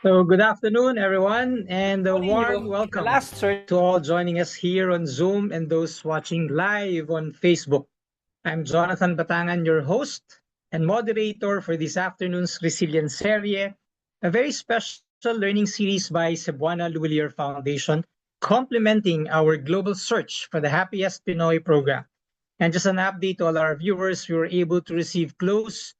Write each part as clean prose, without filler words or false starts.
So, good afternoon, everyone, and a Calling warm you the welcome last search. to all joining us here on Zoom and those watching live on Facebook. I'm Jonathan Batangan, your host and moderator for this afternoon's ResilienSerye, a very special learning series by Cebuana Lulier Foundation, complementing our global search for the happiest Pinoy program. And just an update to all our viewers, we were able to receive close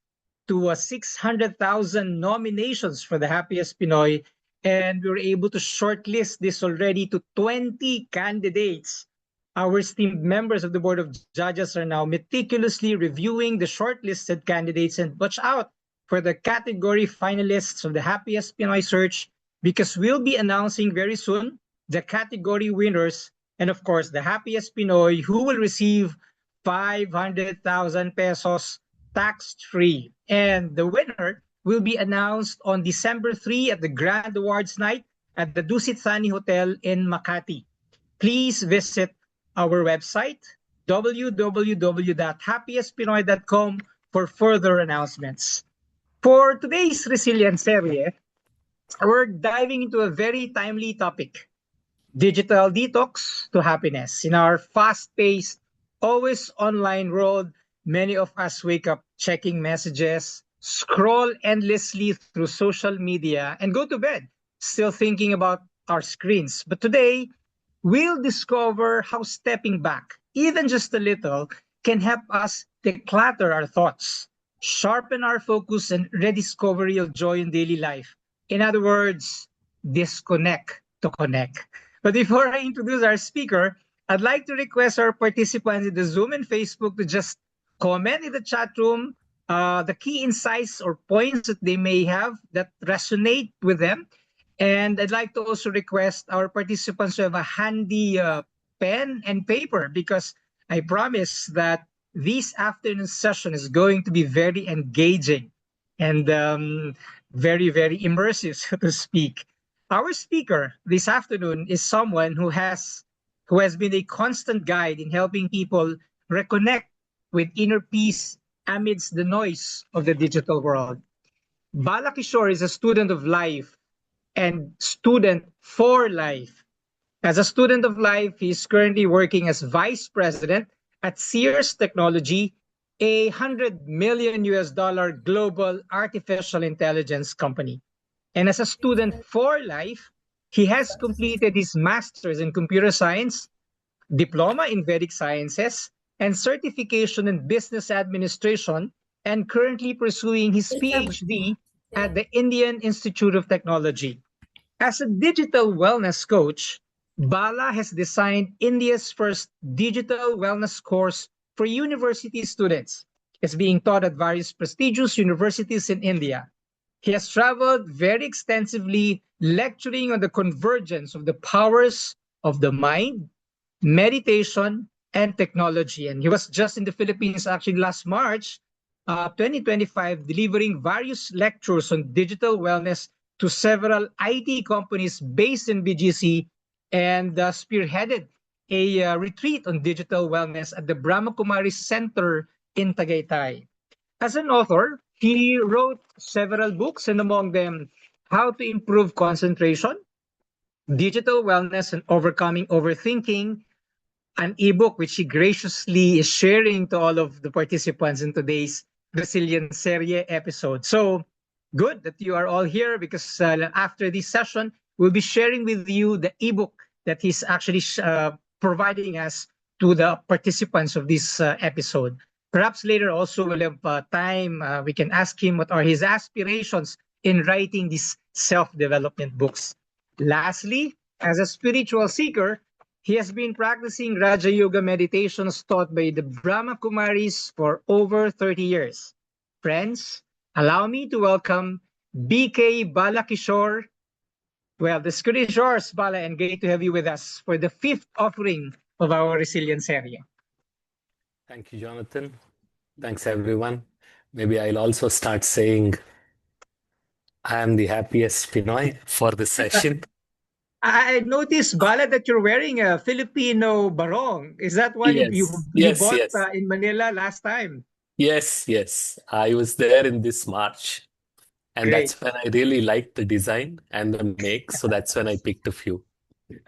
to 600,000 nominations for the happiest Pinoy, and we were able to shortlist this already to 20 candidates. Our esteemed members of the Board of Judges are now meticulously reviewing the shortlisted candidates, and watch out for the category finalists of the happiest Pinoy search, because we'll be announcing very soon the category winners, and of course the happiest Pinoy who will receive 500,000 pesos tax-free. And the winner will be announced on December 3 at the Grand Awards Night at the Dusit Thani Hotel in Makati. Please visit our website, www.happiestpinoy.com, for further announcements. For today's Resilience Serye, we're diving into a very timely topic: digital detox to happiness. In our fast-paced, always online world, many of us wake up checking messages, scroll endlessly through social media, and go to bed still thinking about our screens. But today, we'll discover how stepping back, even just a little, can help us declutter our thoughts, sharpen our focus, and rediscover real joy in daily life. In other words, disconnect to connect. But before I introduce our speaker, I'd like to request our participants in the Zoom and Facebook to just comment in the chat room the key insights or points that they may have that resonate with them. And I'd like to also request our participants to have a handy pen and paper, because I promise that this afternoon session is going to be very engaging and very, very immersive, so to speak. Our speaker this afternoon is someone who has been a constant guide in helping people reconnect with inner peace amidst the noise of the digital world. Bala Kishore is a student of life and student for life. As a student of life, he is currently working as vice president at Sears Technology, a 100 million US dollar global artificial intelligence company. And as a student for life, he has completed his master's in computer science, diploma in Vedic sciences, and certification in business administration, and currently pursuing his PhD at the Indian Institute of Technology. As a digital wellness coach, Bala has designed India's first digital wellness course for university students. It's being taught at various prestigious universities in India. He has traveled very extensively, lecturing on the convergence of the powers of the mind, meditation, and technology. And he was just in the Philippines actually last March 2025, delivering various lectures on digital wellness to several IT companies based in BGC, and spearheaded a retreat on digital wellness at the Brahma Kumaris Center in Tagaytay. As an author, he wrote several books, and among them, How to Improve Concentration, Digital Wellness, and Overcoming Overthinking, an ebook which he graciously is sharing to all of the participants in today's Resilience Serie episode. So good that you are all here, because after this session, we'll be sharing with you the ebook that he's actually providing us to the participants of this episode. Perhaps later also we'll have time, we can ask him what are his aspirations in writing these self-development books. Lastly, as a spiritual seeker, he has been practicing Raja Yoga meditations taught by the Brahma Kumaris for over 30 years. Friends, allow me to welcome BK Bala Kishore. Well, the screen is yours, Bala, and great to have you with us for the fifth offering of our Resilience Area. Thank you, Jonathan. Thanks, everyone. Maybe I'll also start saying I am the happiest Pinoy for the session. I noticed, Bala, that you're wearing a Filipino barong. Is that one you bought Yes. in Manila last time? Yes. I was there in this March. And Great. that's when I really liked the design and the make. So that's when I picked a few.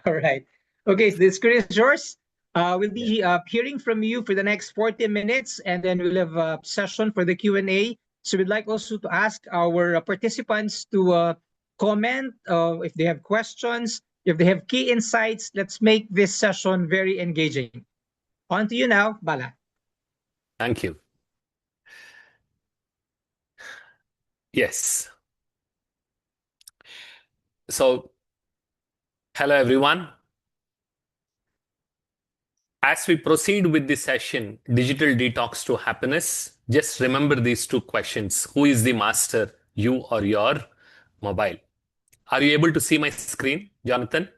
All right. Okay, so the screen is yours. We'll Yeah. be hearing from you for the next 40 minutes, and then we'll have a session for the Q&A. So we'd like also to ask our participants to comment if they have questions, if they have key insights. Let's make this session very engaging. On to you now, Bala. Thank you. Yes. So, hello everyone. As we proceed with this session, Digital Detox to Happiness, just remember these two questions. Who is the master, you or your mobile? Are you able to see my screen, Jonathan?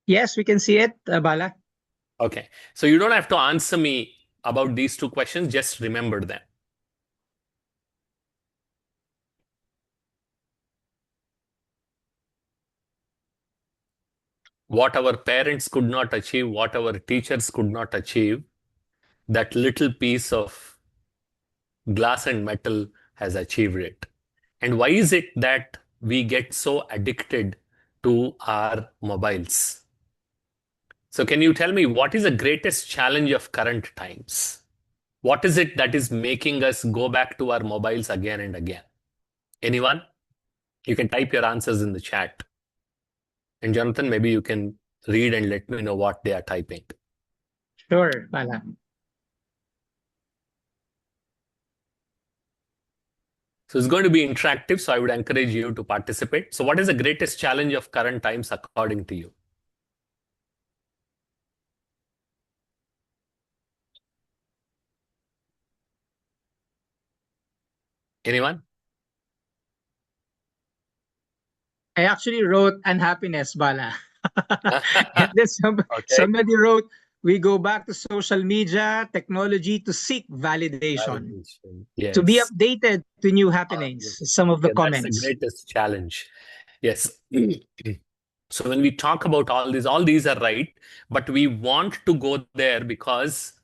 Yes, we can see it, Bala. Okay. So you don't have to answer me about these two questions, just remember them. What our parents could not achieve, what our teachers could not achieve, that little piece of glass and metal has achieved it. And why is it that we get so addicted to our mobiles? So, can you tell me what is the greatest challenge of current times? What is it that is making us go back to our mobiles again and again? Anyone? You can type your answers in the chat. And Jonathan, maybe you can read and let me know what they are typing. Sure, Bala. So it's going to be interactive, so I would encourage you to participate. So what is the greatest challenge of current times according to you? Anyone? I actually wrote unhappiness, Bala. And then Okay. somebody wrote, we go back to social media, technology to seek validation, Validation. to be Yes. updated to new Uh, happenings. Some of the yeah, that's the comments. greatest challenge. Yes. So when we talk about all these are right, but we want to go there because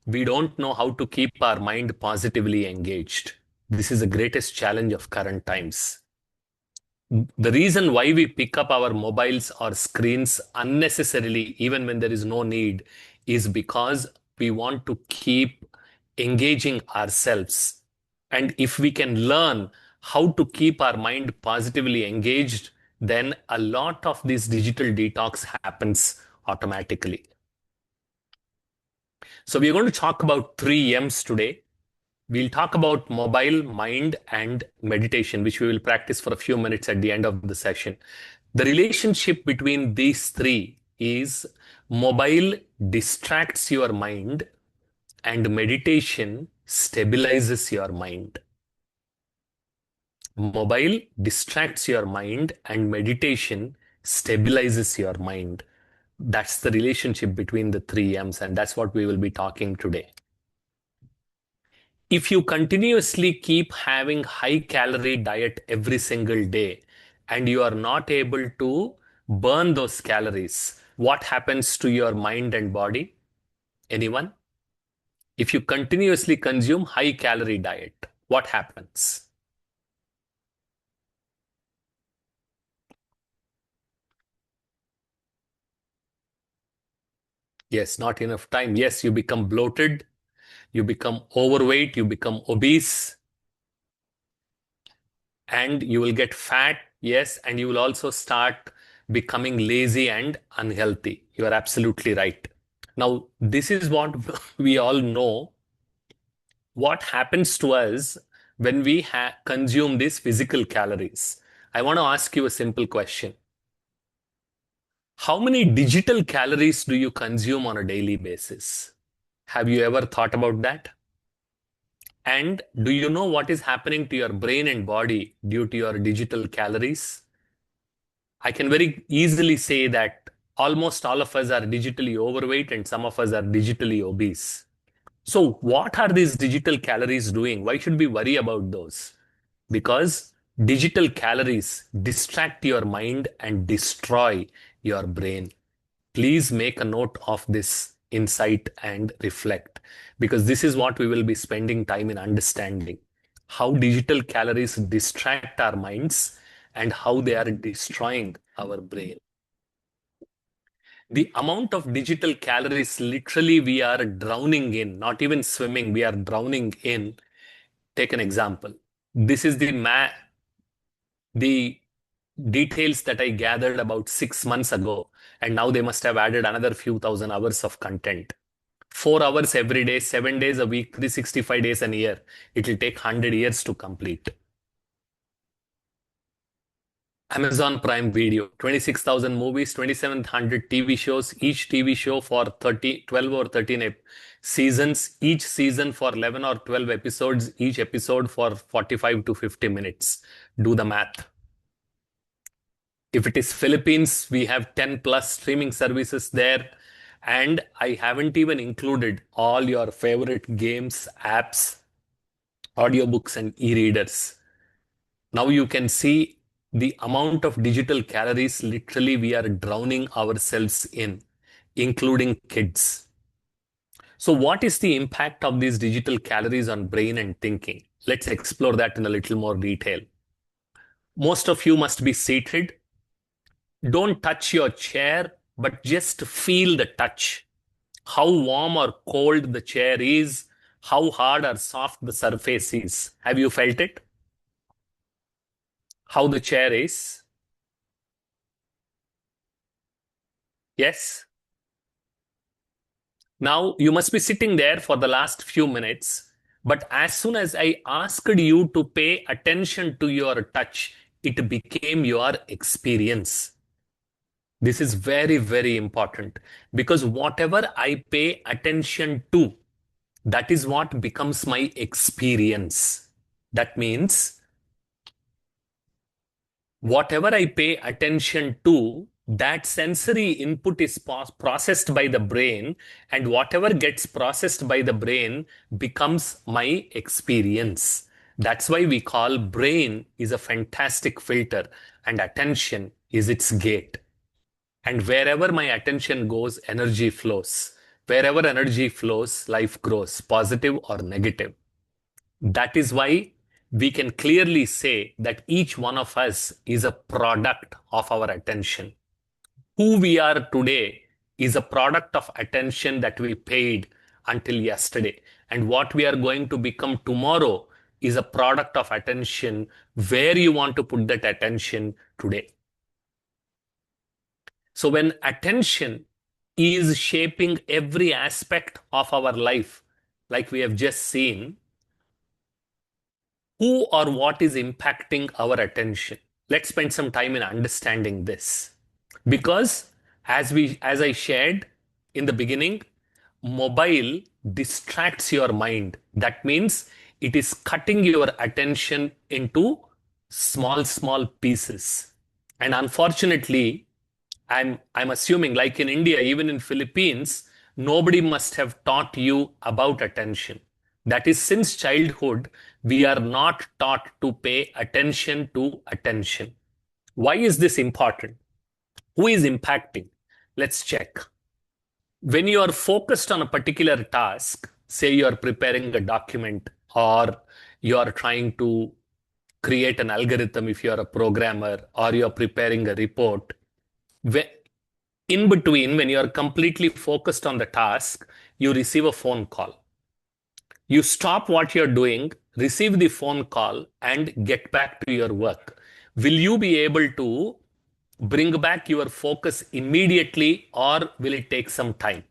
we don't know how to keep our mind positively engaged. This is the greatest challenge of current times. The reason why we pick up our mobiles or screens unnecessarily, even when there is no need, is because we want to keep engaging ourselves. And if we can learn how to keep our mind positively engaged, then a lot of this digital detox happens automatically. So we're going to talk about 3 M's today. We'll talk about mobile, mind, and meditation, which we will practice for a few minutes at the end of the session. The relationship between these three is mobile distracts your mind and meditation stabilizes your mind. Mobile distracts your mind and meditation stabilizes your mind. That's the relationship between the 3 M's, and that's what we will be talking today. If you continuously keep having high calorie diet every single day and you are not able to burn those calories, what happens to your mind and body? Anyone? If you continuously consume high calorie diet, what happens? Yes, not enough time. Yes, you become bloated, you become overweight, you become obese, and you will get fat. Yes, and you will also start becoming lazy and unhealthy. You are absolutely right. Now, this is what we all know. What happens to us when we consume these physical calories? I want to ask you a simple question. How many digital calories do you consume on a daily basis? Have you ever thought about that? And do you know what is happening to your brain and body due to your digital calories? I can very easily say that almost all of us are digitally overweight and some of us are digitally obese. So, what are these digital calories doing? Why should we worry about those? Because digital calories distract your mind and destroy your brain. Please make a note of this insight and reflect, because this is what we will be spending time in understanding. how digital calories distract our minds and how they are destroying our brain. The amount of digital calories literally we are drowning in, not even swimming, we are drowning in. Take an example. This is the details that I gathered about 6 months ago, and now they must have added another few thousand hours of content. 4 hours every day, 7 days a week, 365 days a year. It will take 100 years to complete. Amazon Prime Video, 26,000 movies, 2,700 TV shows, each TV show for 12 or 13 seasons, each season for 11 or 12 episodes, each episode for 45 to 50 minutes. Do the math. If it is Philippines, we have 10 plus streaming services there. And I haven't even included all your favorite games, apps, audiobooks, and e-readers. Now you can see the amount of digital calories literally we are drowning ourselves in, including kids. So what is the impact of these digital calories on brain and thinking? Let's explore that in a little more detail. Most of you must be seated. Don't touch your chair, but just feel the touch. How warm or cold the chair is, how hard or soft the surface is. Have you felt it? How the chair is? Yes? Now you must be sitting there for the last few minutes, but as soon as I asked you to pay attention to your touch, it became your experience. This is very, very important because whatever I pay attention to, that is what becomes my experience. That means whatever I pay attention to, that sensory input is processed by the brain, and whatever gets processed by the brain becomes my experience. That's why we call brain is a fantastic filter and attention is its gate. And wherever my attention goes, energy flows. Wherever energy flows, life grows, positive or negative. That is why we can clearly say that each one of us is a product of our attention. Who we are today is a product of attention that we paid until yesterday. And what we are going to become tomorrow is a product of attention where you want to put that attention today. So when attention is shaping every aspect of our life, like we have just seen, who or what is impacting our attention? Let's spend some time in understanding this. Because as I shared in the beginning, mobile distracts your mind. That means it is cutting your attention into small pieces. And unfortunately, I'm assuming, like in India, even in Philippines, nobody must have taught you about attention. That is, since childhood, we are not taught to pay attention to attention. Why is this important? Who is impacting? Let's check. When you are focused on a particular task, say you are preparing a document or you are trying to create an algorithm if you are a programmer or you are preparing a report, in between, when you are completely focused on the task, you receive a phone call. You stop what you're doing, receive the phone call, and get back to your work. Will you be able to bring back your focus immediately, or will it take some time?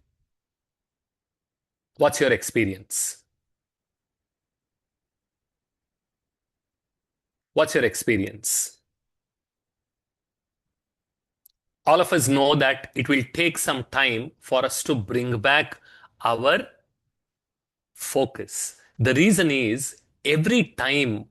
What's your experience? What's your experience? All of us know that it will take some time for us to bring back our focus. The reason is every time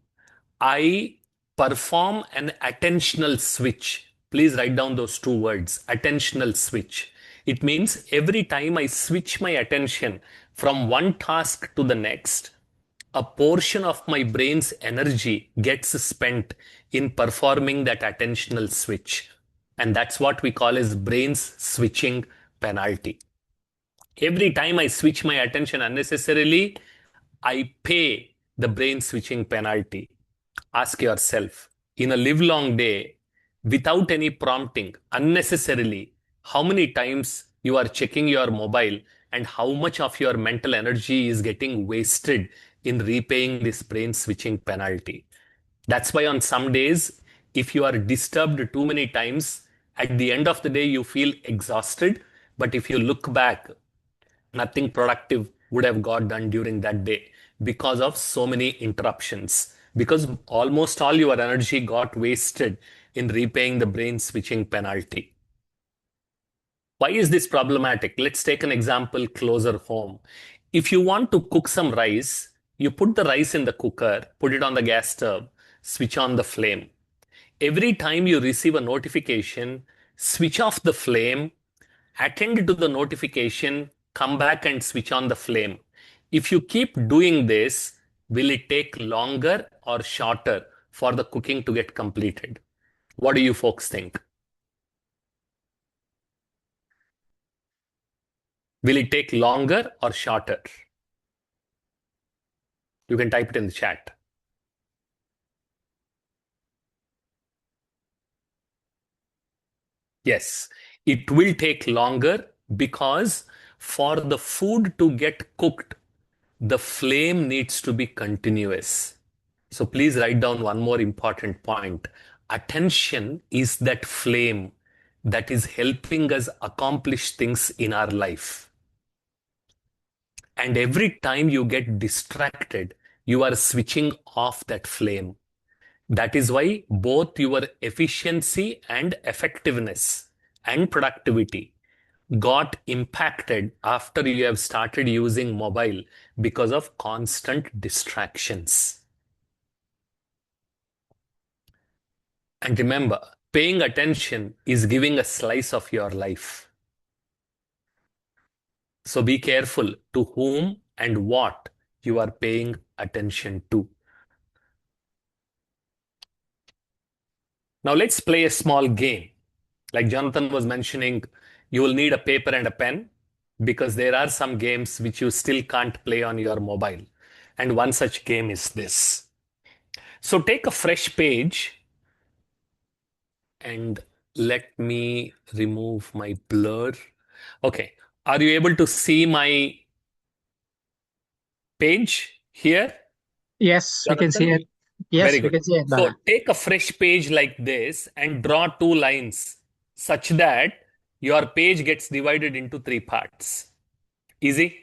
I perform an attentional switch, please write down those two words, attentional switch. It means every time I switch my attention from one task to the next, a portion of my brain's energy gets spent in performing that attentional switch. And that's what we call as brain's switching penalty. Every time I switch my attention unnecessarily, I pay the brain switching penalty. Ask yourself, in a livelong day, without any prompting, unnecessarily, how many times you are checking your mobile and how much of your mental energy is getting wasted in repaying this brain switching penalty. That's why on some days, if you are disturbed too many times, at the end of the day, you feel exhausted. But if you look back, nothing productive would have got done during that day because of so many interruptions. Because almost all your energy got wasted in repaying the brain switching penalty. Why is this problematic? Let's take an example closer home. If you want to cook some rice, you put the rice in the cooker, put it on the gas stove, switch on the flame. Every time you receive a notification, switch off the flame, attend to the notification, come back and switch on the flame. If you keep doing this, will it take longer or shorter for the cooking to get completed? What do you folks think? Will it take longer or shorter? You can type it in the chat. Yes, it will take longer because for the food to get cooked, the flame needs to be continuous. So please write down one more important point. Attention is that flame that is helping us accomplish things in our life. And every time you get distracted, you are switching off that flame. That is why both your efficiency and effectiveness and productivity got impacted after you have started using mobile because of constant distractions. And remember, paying attention is giving a slice of your life. So be careful to whom and what you are paying attention to. Now let's play a small game. Like Jonathan was mentioning, you will need a paper and a pen because there are some games which you still can't play on your mobile. And one such game is this. So take a fresh page and let me remove my blur. Okay. Are you able to see my page here, Yes, we can see Jonathan? it. Very Yes, we good. can see it, So Bala. take a fresh page like this and draw two lines such that your page gets divided into three parts. Easy?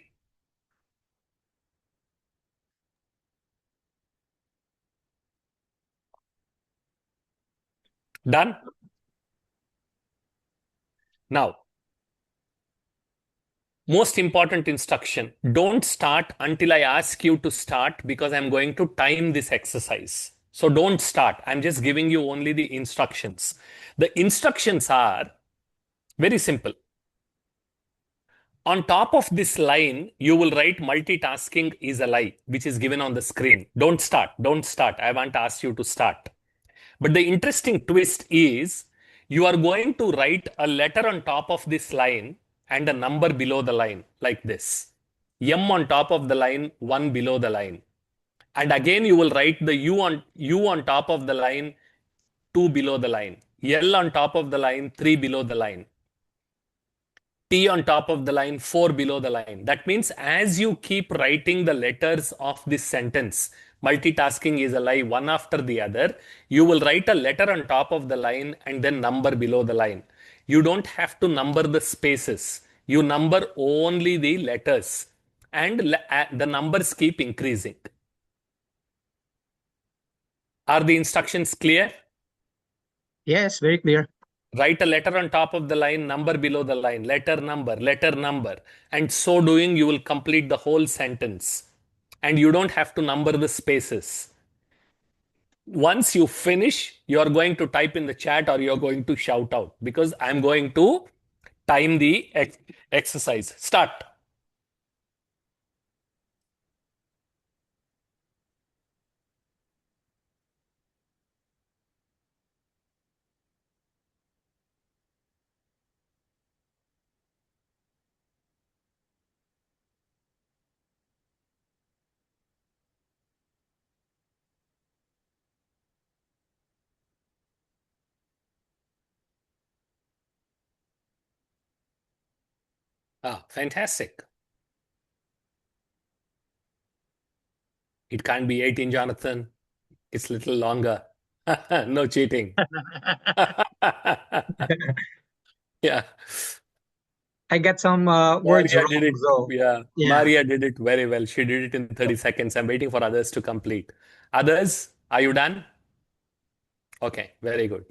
Done? Now, most important instruction, don't start until I ask you to start because I'm going to time this exercise. So don't start. I'm just giving you only the instructions. The instructions are very simple. On top of this line, you will write multitasking is a lie, which is given on the screen. Don't start. Don't start. I want to ask you to start. But the interesting twist is you are going to write a letter on top of this line and a number below the line like this. M on top of the line, 1 below the line. And again, you will write the U on top of the line, 2 below the line. L on top of the line, 3 below the line. T on top of the line, 4 below the line. That means as you keep writing the letters of this sentence, multitasking is a lie one after the other, you will write a letter on top of the line and then number below the line. You don't have to number the spaces. You number only the letters and the numbers keep increasing. Are the instructions clear? Yes, very clear. Write a letter on top of the line, number below the line, letter number. And so doing, you will complete the whole sentence. And you don't have to number the spaces. Once you finish, you're going to type in the chat or you're going to shout out because I'm going to time the exercise. Start. Ah, fantastic. It can't be 18, Jonathan. It's a little longer. No cheating. Yeah. I got some words Maria did wrong, it. though. Yeah. Yeah. Maria did it very well. She did it in 30 seconds. I'm waiting for others to complete. Others, are you done? Okay, very good.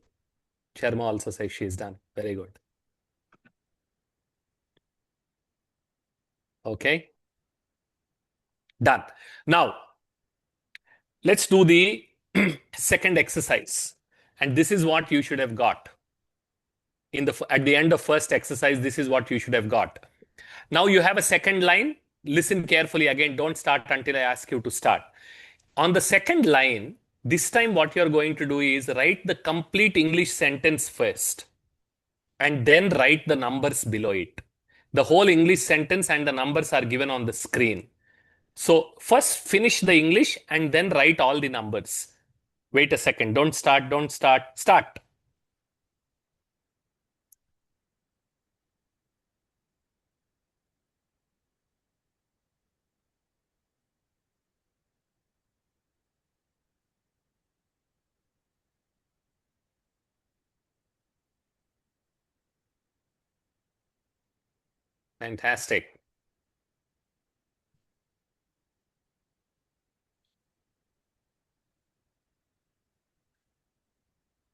Sharma also says she's done. Very good. Okay, done. Now, let's do the second exercise. And this is what you should have got. At the end of first exercise, this is what you should have got. Now you have a second line. Listen carefully again. Don't start until I ask you to start. On the second line, this time what you're going to do is write the complete English sentence first and then write the numbers below it. The whole English sentence and the numbers are given on the screen. So first finish the English and then write all the numbers. Wait a second. Don't start. Don't start. Start. Fantastic.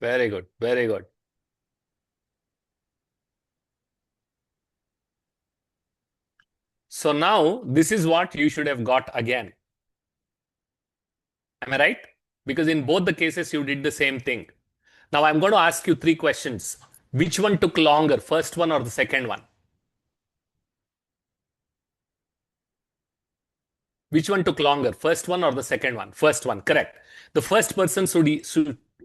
Very good. Very good. So now this is what you should have got again. Am I right? Because in both the cases you did the same thing. Now I'm going to ask you three questions. Which one took longer, first one or the second one? Which one took longer, first one or the second one? First one, correct. The first person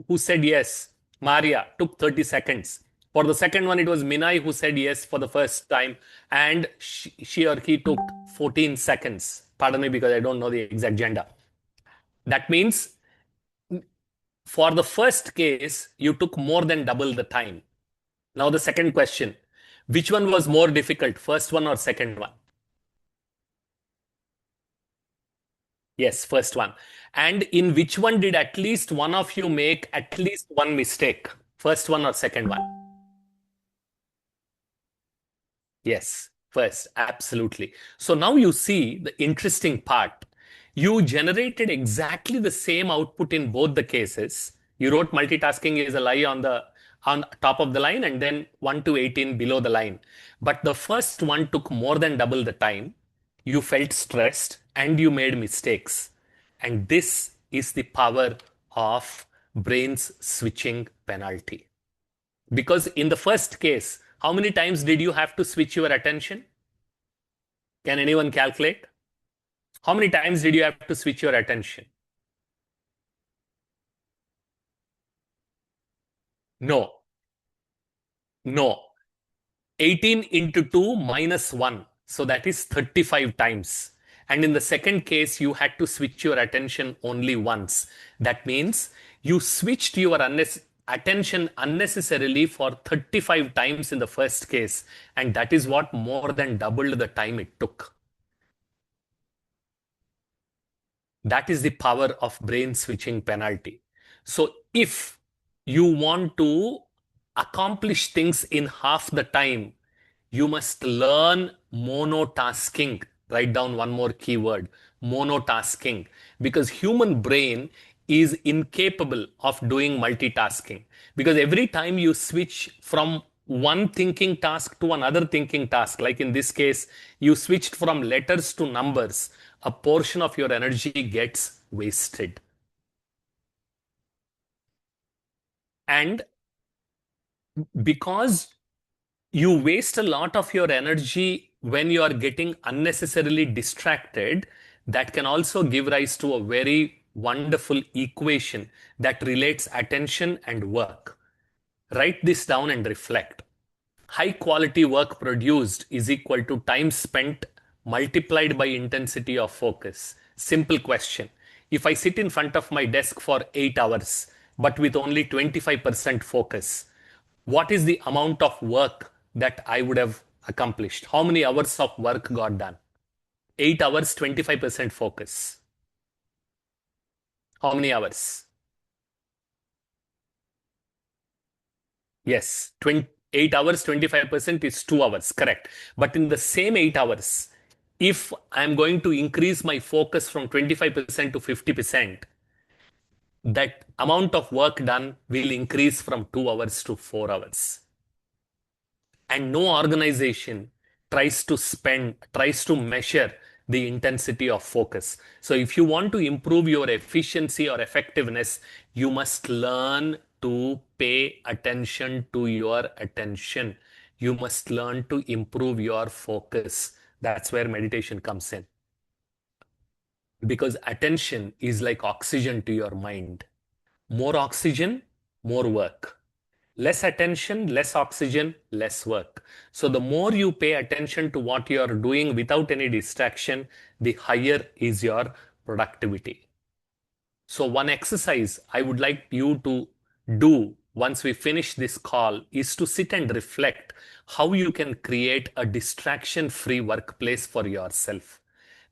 who said yes, Maria, took 30 seconds. For the second one, it was Minai who said yes for the first time, and she or he took 14 seconds. Pardon me because I don't know the exact gender. That means for the first case, you took more than double the time. Now, the second question, which one was more difficult, first one or second one? Yes, first one. And in which one did at least one of you make at least one mistake? First one or second one? Yes, first, absolutely. So now you see the interesting part. You generated exactly the same output in both the cases. You wrote multitasking is a lie on top of the line and then 1 to 18 below the line. But the first one took more than double the time. You felt stressed and you made mistakes. And this is the power of brain's switching penalty. Because in the first case, how many times did you have to switch your attention? Can anyone calculate? How many times did you have to switch your attention? No, no. 18 into 2 minus 1. So that is 35 times. And in the second case, you had to switch your attention only once. That means you switched your attention unnecessarily for 35 times in the first case. And that is what more than doubled the time it took. That is the power of brain switching penalty. So if you want to accomplish things in half the time, you must learn monotasking. Write down one more keyword, monotasking, because human brain is incapable of doing multitasking. Because every time you switch from one thinking task to another thinking task, like in this case, you switched from letters to numbers, a portion of your energy gets wasted. And because you waste a lot of your energy when you are getting unnecessarily distracted, that can also give rise to a very wonderful equation that relates attention and work. Write this down and reflect. High quality work produced is equal to time spent multiplied by intensity of focus. Simple question. If I sit in front of my desk for 8 hours, but with only 25% focus, what is the amount of work that accomplished? How many hours of work got done? 8 hours, 25% focus. How many hours? Yes, 8 hours, 25% is 2 hours, correct. But in the same 8 hours, if I'm going to increase my focus from 25% to 50%, that amount of work done will increase from 2 hours to 4 hours. And no organization tries to measure the intensity of focus. So if you want to improve your efficiency or effectiveness, you must learn to pay attention to your attention. You must learn to improve your focus. That's where meditation comes in. Because attention is like oxygen to your mind. More oxygen, more work. Less attention, less oxygen, less work. So the more you pay attention to what you are doing without any distraction, the higher is your productivity. So one exercise I would like you to do once we finish this call is to sit and reflect how you can create a distraction-free workplace for yourself.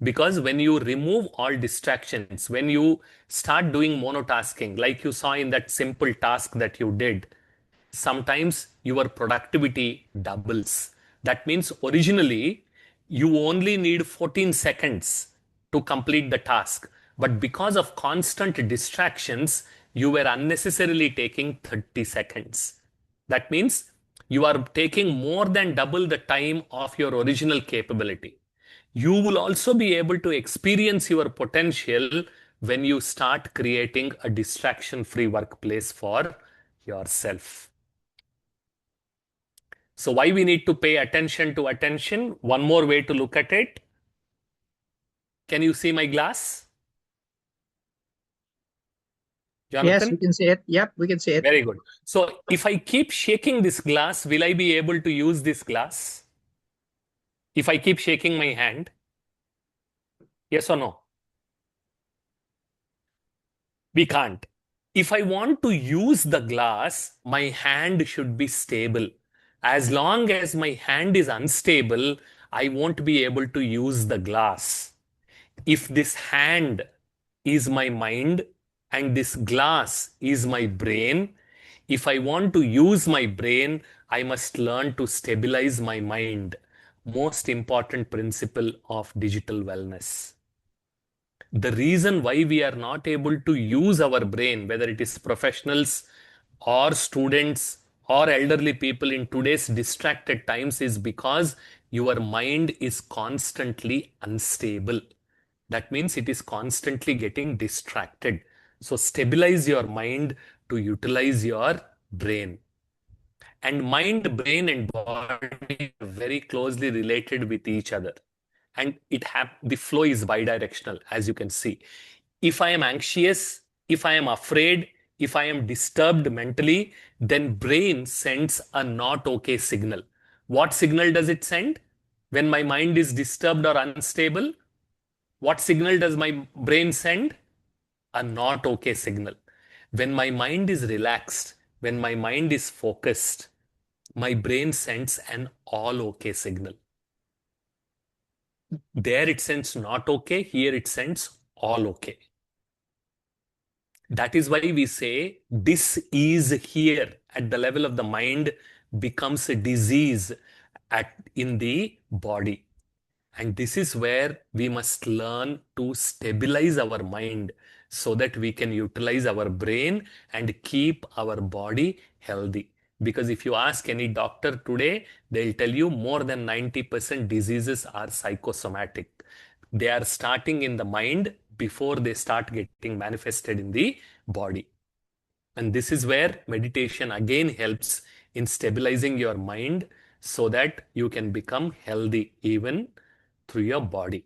Because when you remove all distractions, when you start doing monotasking, like you saw in that simple task that you did, sometimes your productivity doubles. That means originally you only need 14 seconds to complete the task. But because of constant distractions, you were unnecessarily taking 30 seconds. That means you are taking more than double the time of your original capability. You will also be able to experience your potential when you start creating a distraction-free workplace for yourself. So why we need to pay attention to attention? One more way to look at it. Can you see my glass? Yes, we Jonathan? can see it. Yep, we can see it. Very good. So if I keep shaking this glass, will I be able to use this glass? If I keep shaking my hand? Yes or no? We can't. If I want to use the glass, my hand should be stable. As long as my hand is unstable, I won't be able to use the glass. If this hand is my mind and this glass is my brain, if I want to use my brain, I must learn to stabilize my mind. Most important principle of digital wellness. The reason why we are not able to use our brain, whether it is professionals or students or elderly people in today's distracted times, is because your mind is constantly unstable. That means it is constantly getting distracted. So stabilize your mind to utilize your brain. And mind, brain, and body are very closely related with each other. And the flow is bidirectional, as you can see. If I am anxious, if I am afraid, if I am disturbed mentally, then brain sends a not okay signal. What signal does it send? When my mind is disturbed or unstable, what signal does my brain send? A not okay signal. When my mind is relaxed, when my mind is focused, my brain sends an all okay signal. There it sends not okay, here it sends all okay. That is why we say this is here at the level of the mind becomes a disease in the body. And this is where we must learn to stabilize our mind so that we can utilize our brain and keep our body healthy. Because if you ask any doctor today, they'll tell you more than 90% diseases are psychosomatic. They are starting in the mind before they start getting manifested in the body. And this is where meditation again helps in stabilizing your mind so that you can become healthy even through your body.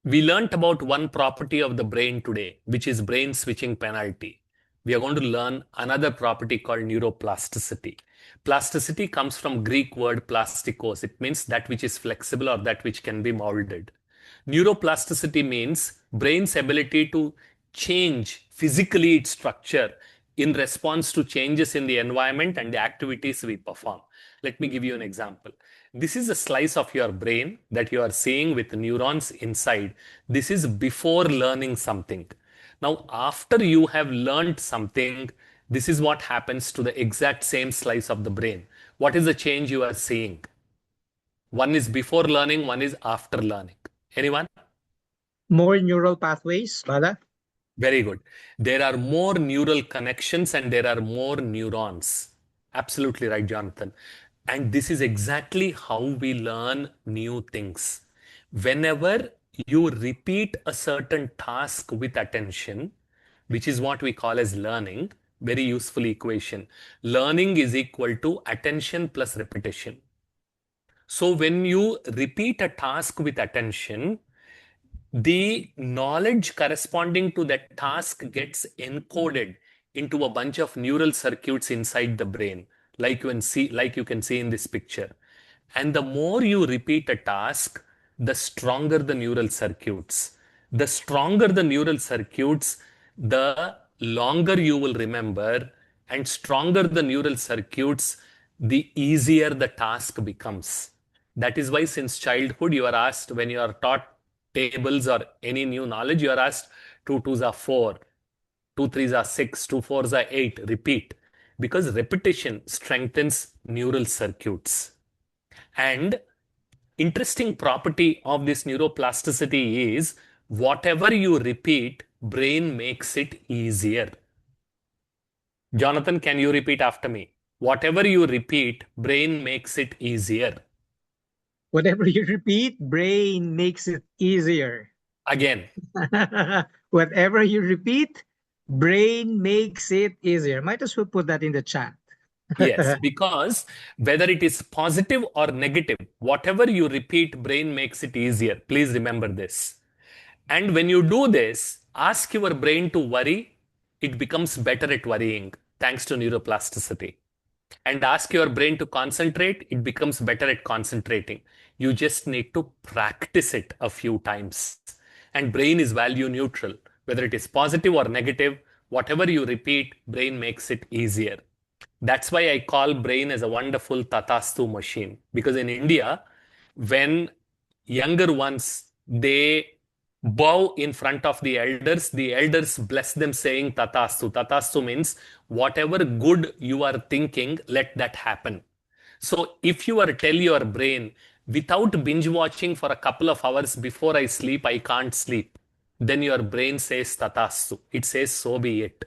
We learnt about one property of the brain today, which is brain switching penalty. We are going to learn another property called neuroplasticity. Plasticity comes from Greek word plastikos. It means that which is flexible or that which can be molded. Neuroplasticity means brain's ability to change physically its structure in response to changes in the environment and the activities we perform. Let me give you an example. This is a slice of your brain that you are seeing with neurons inside. This is before learning something. Now, after you have learned something, this is what happens to the exact same slice of the brain. What is the change you are seeing? One is before learning, one is after learning. Anyone? More neural pathways, Bala. Very good. There are more neural connections and there are more neurons. Absolutely right, Jonathan. And this is exactly how we learn new things. Whenever you repeat a certain task with attention, which is what we call as learning, very useful equation. Learning is equal to attention plus repetition. So when you repeat a task with attention, the knowledge corresponding to that task gets encoded into a bunch of neural circuits inside the brain, like you can see in this picture. And the more you repeat a task, the stronger the neural circuits. The stronger the neural circuits, the longer you will remember, and stronger the neural circuits, the easier the task becomes. That is why since childhood you are asked, when you are taught tables or any new knowledge, you are asked 2 twos are 4, 2 threes are 6, 2 fours are 8. Repeat. Because repetition strengthens neural circuits. And interesting property of this neuroplasticity is whatever you repeat, brain makes it easier. Jonathan, can you repeat after me? Whatever you repeat, brain makes it easier. Whatever you repeat, brain makes it easier. Again. Whatever you repeat, brain makes it easier. Might as well put that in the chat. Yes, because whether it is positive or negative, whatever you repeat, brain makes it easier. Please remember this. And when you do this, ask your brain to worry, it becomes better at worrying thanks to neuroplasticity. And ask your brain to concentrate, it becomes better at concentrating. You just need to practice it a few times. And brain is value neutral. Whether it is positive or negative, whatever you repeat, brain makes it easier. That's why I call brain as a wonderful tatastu machine. Because in India, when younger ones, they bow in front of the elders bless them saying tatastu. Tatastu means whatever good you are thinking, let that happen. So if you are tell your brain, without binge watching for a couple of hours before I sleep, I can't sleep, then your brain says tatastu. It says so be it.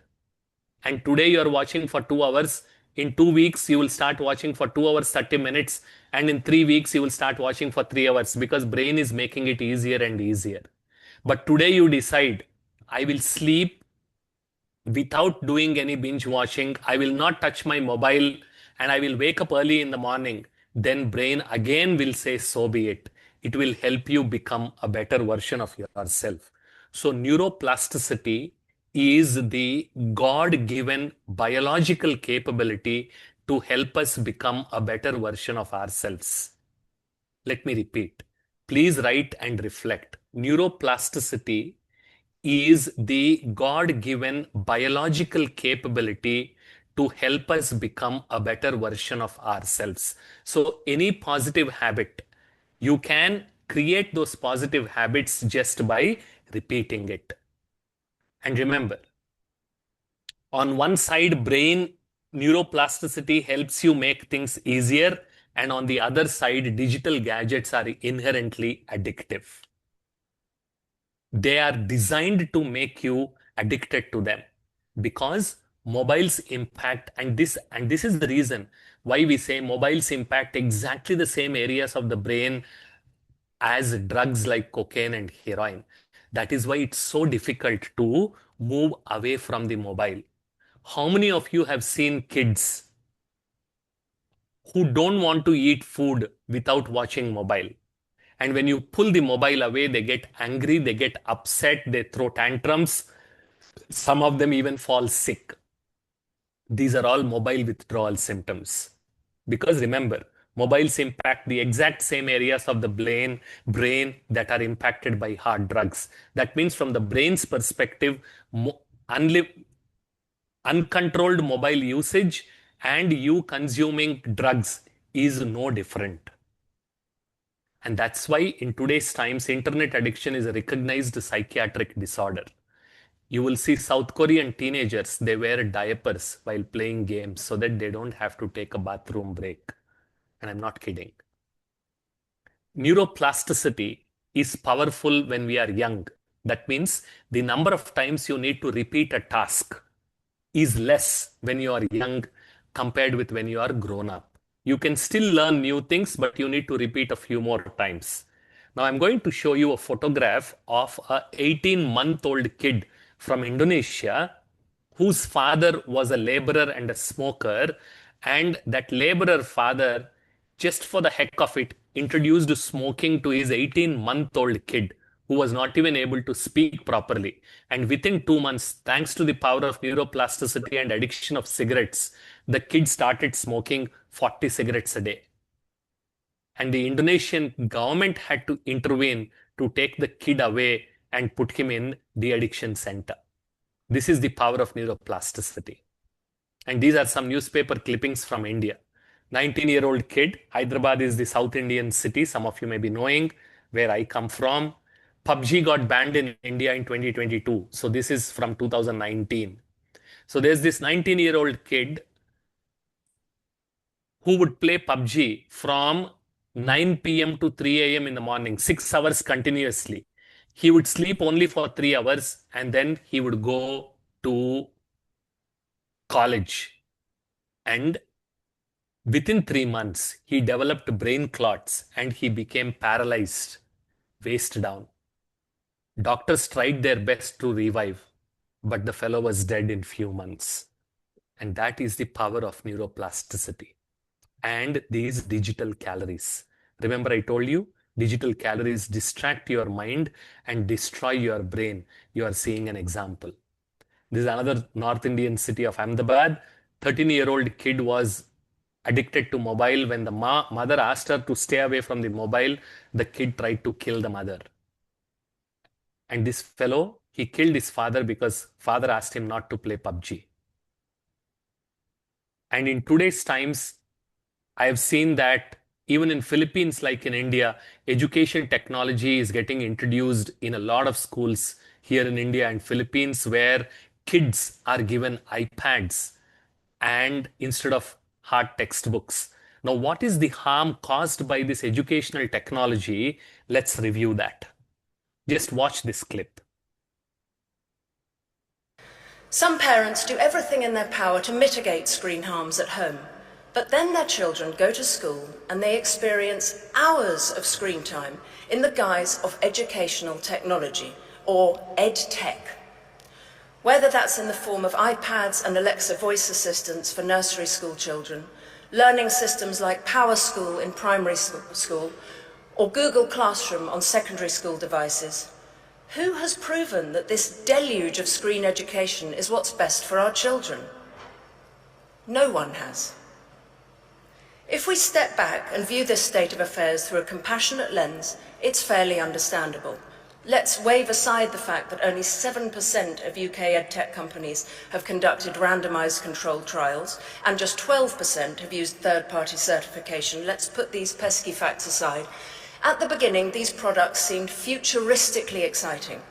And today you are watching for 2 hours. In 2 weeks, you will start watching for 2 hours, 30 minutes. And in 3 weeks, you will start watching for 3 hours because brain is making it easier and easier. But today you decide, I will sleep without doing any binge watching. I will not touch my mobile and I will wake up early in the morning. Then brain again will say, so be it. It will help you become a better version of yourself. So neuroplasticity is the God-given biological capability to help us become a better version of ourselves. Let me repeat. Please write and reflect. Neuroplasticity is the God-given biological capability to help us become a better version of ourselves. So any positive habit, you can create those positive habits just by repeating it. And remember, on one side, brain neuroplasticity helps you make things easier, and on the other side, digital gadgets are inherently addictive. They are designed to make you addicted to them because mobiles impact, and this is the reason why we say mobiles impact exactly the same areas of the brain as drugs like cocaine and heroin. That is why it's so difficult to move away from the mobile. How many of you have seen kids who don't want to eat food without watching mobile? And when you pull the mobile away, they get angry, they get upset, they throw tantrums. Some of them even fall sick. These are all mobile withdrawal symptoms. Because remember, mobiles impact the exact same areas of the brain that are impacted by hard drugs. That means from the brain's perspective, unli Uncontrolled mobile usage and you consuming drugs is no different. And that's why in today's times, internet addiction is a recognized psychiatric disorder. You will see South Korean teenagers, they wear diapers while playing games so that they don't have to take a bathroom break. And I'm not kidding. Neuroplasticity is powerful when we are young. That means the number of times you need to repeat a task is less when you are young compared with when you are grown up. You can still learn new things, but you need to repeat a few more times. Now I'm going to show you a photograph of a 18-month-old kid from Indonesia whose father was a laborer and a smoker, and that laborer father, just for the heck of it, introduced smoking to his 18-month-old kid who was not even able to speak properly. And within 2 months, thanks to the power of neuroplasticity and addiction of cigarettes, the kid started smoking 40 cigarettes a day. And the Indonesian government had to intervene to take the kid away and put him in the addiction center. This is the power of neuroplasticity. And these are some newspaper clippings from India. 19-year-old kid, Hyderabad is the South Indian city, some of you may be knowing where I come from. PUBG got banned in India in 2022. So this is from 2019. So there's this 19-year-old kid who would play PUBG from 9 p.m. to 3 a.m. in the morning, 6 hours continuously. He would sleep only for 3 hours and then he would go to college. And within 3 months, he developed brain clots and he became paralyzed, waist down. Doctors tried their best to revive, but the fellow was dead in few months. And that is the power of neuroplasticity. And these digital calories. Remember, I told you, digital calories distract your mind and destroy your brain. You are seeing an example. This is another North Indian city of Ahmedabad. 13-year-old kid was addicted to mobile. When the mother asked her to stay away from the mobile, the kid tried to kill the mother. And this fellow, he killed his father because father asked him not to play PUBG. And in today's times, I have seen that even in Philippines, like in India, education technology is getting introduced in a lot of schools here in India and Philippines, where kids are given iPads and instead of hard textbooks. Now, what is the harm caused by this educational technology? Let's review that. Just watch this clip. Some parents do everything in their power to mitigate screen harms at home, but then their children go to school and they experience hours of screen time in the guise of educational technology, or EdTech. Whether that's in the form of iPads and Alexa voice assistants for nursery school children, learning systems like PowerSchool in primary school, or Google Classroom on secondary school devices, who has proven that this deluge of screen education is what's best for our children? No one has. If we step back and view this state of affairs through a compassionate lens, it's fairly understandable. Let's wave aside the fact that only 7% of UK edtech companies have conducted randomized controlled trials and just 12% have used third-party certification. Let's put these pesky facts aside. At the beginning, these products seemed futuristically exciting.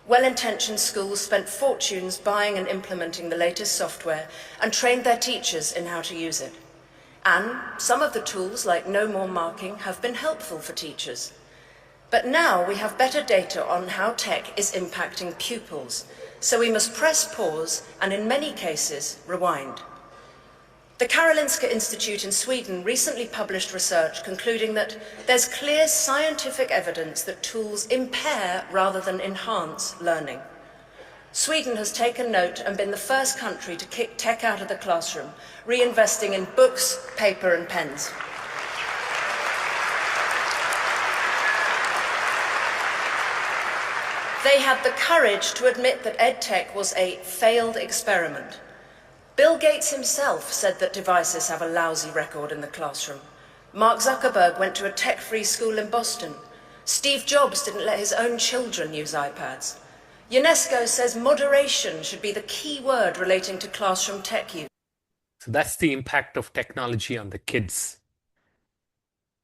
Well-intentioned schools spent fortunes buying and implementing the latest software and trained their teachers in how to use it. And some of the tools, like no more marking, have been helpful for teachers. But now we have better data on how tech is impacting pupils, so we must press pause and, in many cases, rewind. The Karolinska Institute in Sweden recently published research concluding that there's clear scientific evidence that tools impair rather than enhance learning. Sweden has taken note and been the first country to kick tech out of the classroom, reinvesting in books, paper and pens. They had the courage to admit that EdTech was a failed experiment. Bill Gates himself said that devices have a lousy record in the classroom. Mark Zuckerberg went to a tech-free school in Boston. Steve Jobs didn't let his own children use iPads. UNESCO says moderation should be the key word relating to classroom tech use. So that's the impact of technology on the kids.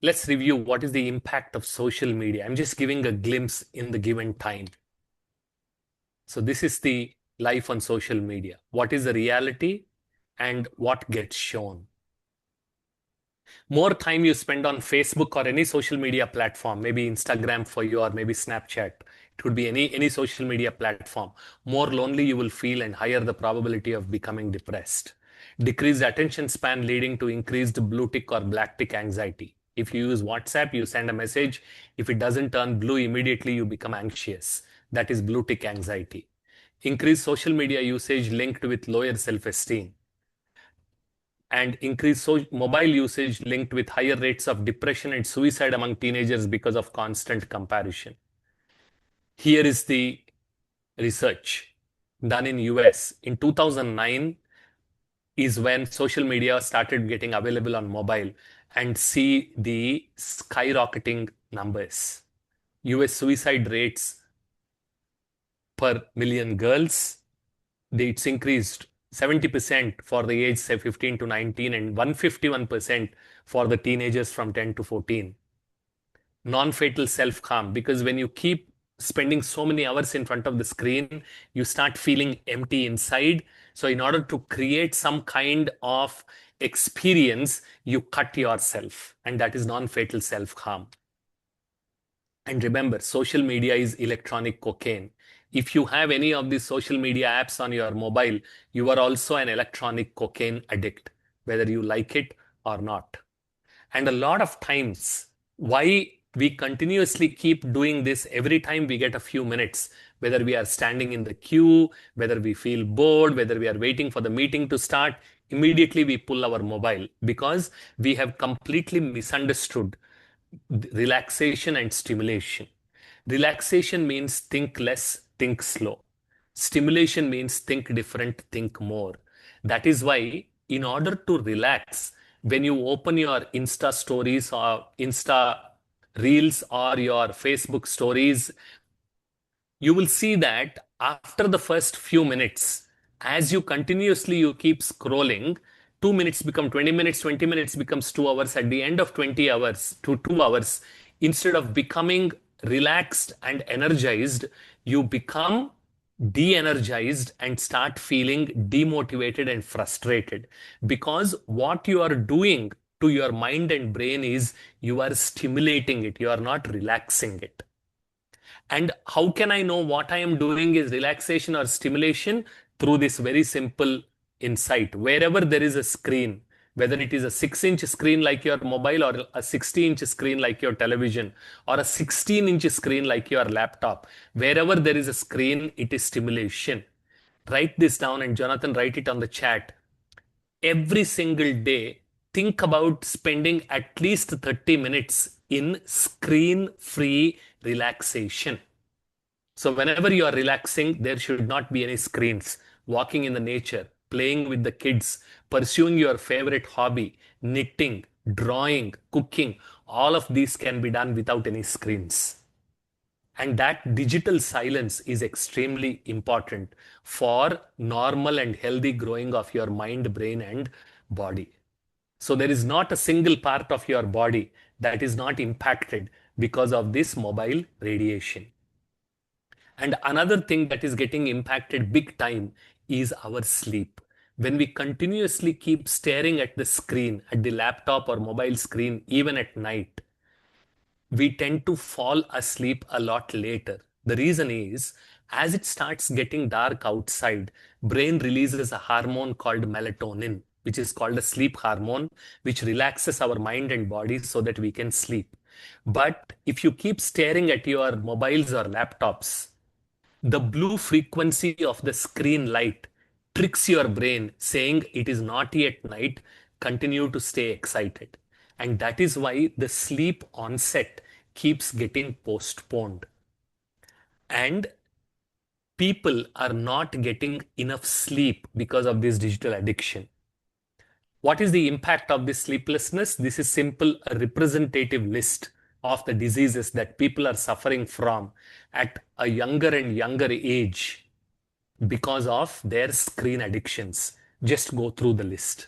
Let's review what is the impact of social media. I'm just giving a glimpse in the given time. So this is the life on social media. What is the reality and what gets shown? More time you spend on Facebook or any social media platform, maybe Instagram for you or maybe Snapchat, it could be any social media platform, more lonely you will feel and higher the probability of becoming depressed. Decreased attention span leading to increased blue tick or black tick anxiety. If you use WhatsApp, you send a message. If it doesn't turn blue immediately, you become anxious. That is blue tick anxiety. Increased social media usage linked with lower self-esteem. And increased mobile usage linked with higher rates of depression and suicide among teenagers because of constant comparison. Here is the research done in US. In 2009 is when social media started getting available on mobile, and see the skyrocketing numbers. US suicide rates per million girls, it's increased 70% for the age say 15 to 19 and 151% for the teenagers from 10 to 14. Non-fatal self-harm, because when you keep spending so many hours in front of the screen, you start feeling empty inside. So in order to create some kind of experience, you cut yourself, and that is non-fatal self-harm. And remember, social media is electronic cocaine. If you have any of these social media apps on your mobile, you are also an electronic cocaine addict, whether you like it or not. And a lot of times, why we continuously keep doing this every time we get a few minutes, whether we are standing in the queue, whether we feel bored, whether we are waiting for the meeting to start, immediately we pull our mobile because we have completely misunderstood relaxation and stimulation. Relaxation means think less, think slow. Stimulation means think different, think more. That is why, in order to relax, when you open your Insta stories or Insta reels or your Facebook stories, you will see that after the first few minutes, as you continuously you keep scrolling, 2 minutes become 20 minutes, 20 minutes becomes 2 hours. At the end of 20 hours to 2 hours, instead of becoming relaxed and energized, you become de-energized and start feeling demotivated and frustrated, because what you are doing to your mind and brain is you are stimulating it, you are not relaxing it. And how can I know what I am doing is relaxation or stimulation? Through this very simple insight. Wherever there is a screen, whether it is a 6-inch screen like your mobile or a 60-inch screen like your television or a 16-inch screen like your laptop, wherever there is a screen, it is stimulation. Write this down, and Jonathan, write it on the chat. Every single day, think about spending at least 30 minutes in screen-free relaxation. So whenever you are relaxing, there should not be any screens. Walking in the nature, playing with the kids, pursuing your favorite hobby, knitting, drawing, cooking, all of these can be done without any screens. And that digital silence is extremely important for normal and healthy growing of your mind, brain, and body. So there is not a single part of your body that is not impacted because of this mobile radiation. And another thing that is getting impacted big time is our sleep. When we continuously keep staring at the screen, at the laptop or mobile screen, even at night, we tend to fall asleep a lot later. The reason is, as it starts getting dark outside, brain releases a hormone called melatonin, which is called a sleep hormone, which relaxes our mind and body so that we can sleep. But if you keep staring at your mobiles or laptops, the blue frequency of the screen light tricks your brain saying it is not yet night, continue to stay excited. And that is why the sleep onset keeps getting postponed. And people are not getting enough sleep because of this digital addiction. What is the impact of this sleeplessness? This is simple, a representative list of the diseases that people are suffering from. at a younger and younger age because of their screen addictions. Just go through the list.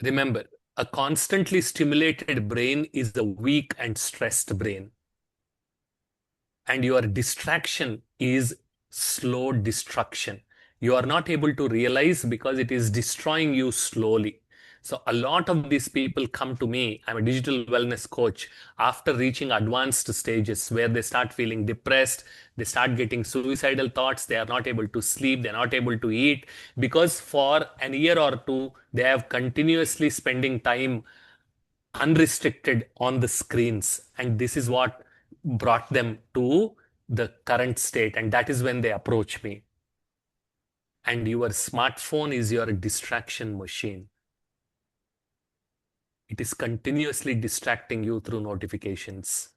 Remember, a constantly stimulated brain is a weak and stressed brain. And your distraction is slow destruction. You are not able to realize because it is destroying you slowly. So a lot of these people come to me. I'm a digital wellness coach after reaching advanced stages where they start feeling depressed, they start getting suicidal thoughts, they are not able to sleep, they're not able to eat because for an year or two they have continuously spending time unrestricted on the screens, and this is what brought them to the current state, and that is when they approach me. And your smartphone is your distraction machine. It is continuously distracting you through notifications.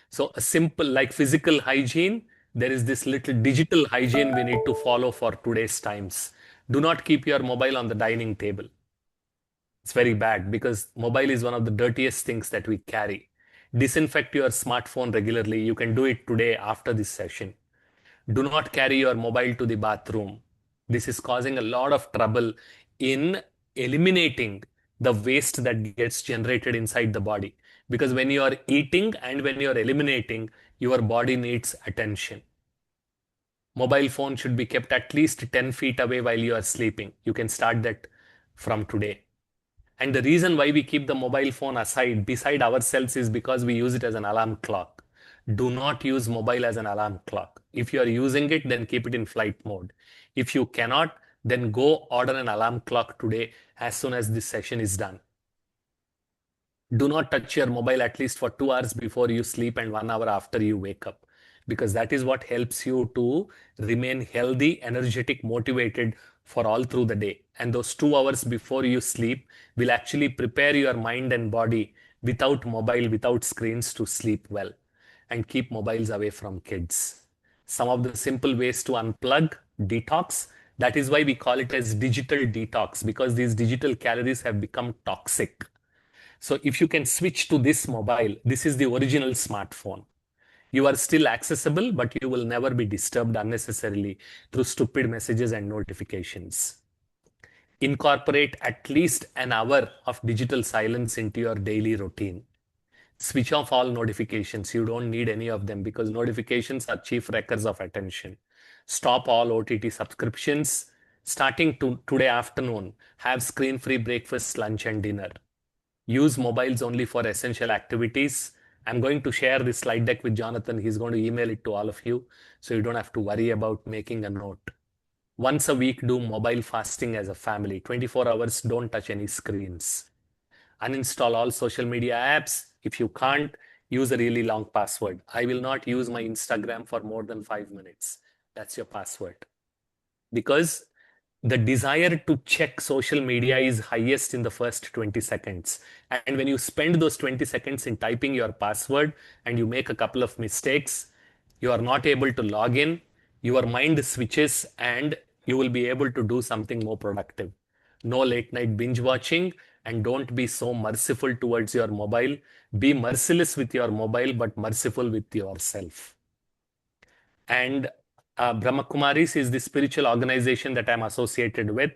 So a simple like physical hygiene, there is this little digital hygiene we need to follow for today's times. Do not keep your mobile on the dining table. It's very bad because mobile is one of the dirtiest things that we carry. Disinfect your smartphone regularly. You can do it today after this session. Do not carry your mobile to the bathroom. This is causing a lot of trouble in eliminating the waste that gets generated inside the body. Because when you are eating and when you are eliminating, your body needs attention. Mobile phone should be kept at least 10 feet away while you are sleeping. You can start that from today. And the reason why we keep the mobile phone aside, beside ourselves, is because we use it as an alarm clock. Do not use mobile as an alarm clock. If you are using it, then keep it in flight mode. If you cannot, then go order an alarm clock today as soon as this session is done. Do not touch your mobile at least for 2 hours before you sleep and 1 hour after you wake up, because that is what helps you to remain healthy, energetic, motivated for all through the day. And those 2 hours before you sleep will actually prepare your mind and body without mobile, without screens, to sleep well. And keep mobiles away from kids. Some of the simple ways to unplug, detox. That is why we call it as digital detox, because these digital calories have become toxic. So if you can switch to this mobile, this is the original smartphone. You are still accessible, but you will never be disturbed unnecessarily through stupid messages and notifications. Incorporate at least an hour of digital silence into your daily routine. Switch off all notifications. You don't need any of them because notifications are chief wreckers of attention. Stop all OTT subscriptions. Starting today afternoon, have screen-free breakfast, lunch, and dinner. Use mobiles only for essential activities. I'm going to share this slide deck with Jonathan. He's going to email it to all of you, so you don't have to worry about making a note. Once a week, do mobile fasting as a family. 24 hours, don't touch any screens. Uninstall all social media apps. If you can't, use a really long password. I will not use my Instagram for more than 5 minutes. That's your password. Because the desire to check social media is highest in the first 20 seconds. And when you spend those 20 seconds in typing your password and you make a couple of mistakes, you are not able to log in, your mind switches and you will be able to do something more productive. No late night binge watching, and don't be so merciful towards your mobile. Be merciless with your mobile, but merciful with yourself. And Brahma Kumaris is the spiritual organization that I'm associated with.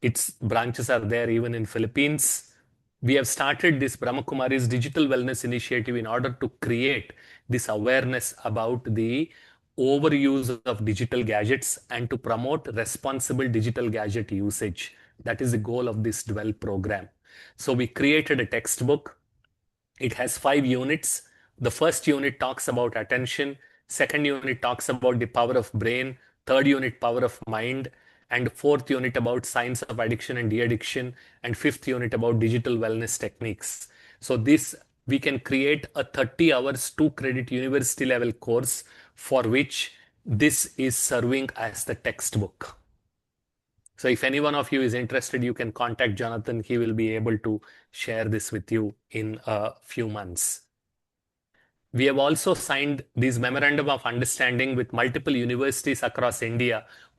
Its branches are there even in Philippines. We have started this Brahma Kumaris Digital Wellness Initiative in order to create this awareness about the overuse of digital gadgets and to promote responsible digital gadget usage. That is the goal of this Dwell program. So we created a textbook. It has 5 units. The first unit talks about attention. Second unit talks about the power of brain. Third unit, power of mind. And fourth unit about science of addiction and de-addiction. And fifth unit about digital wellness techniques. So this, we can create a 30 hours 2 credit university level course for which this is serving as the textbook. So if any one of you is interested, you can contact Jonathan. He will be able to share this with you in a few months. We have also signed these memorandum of understanding with multiple universities across India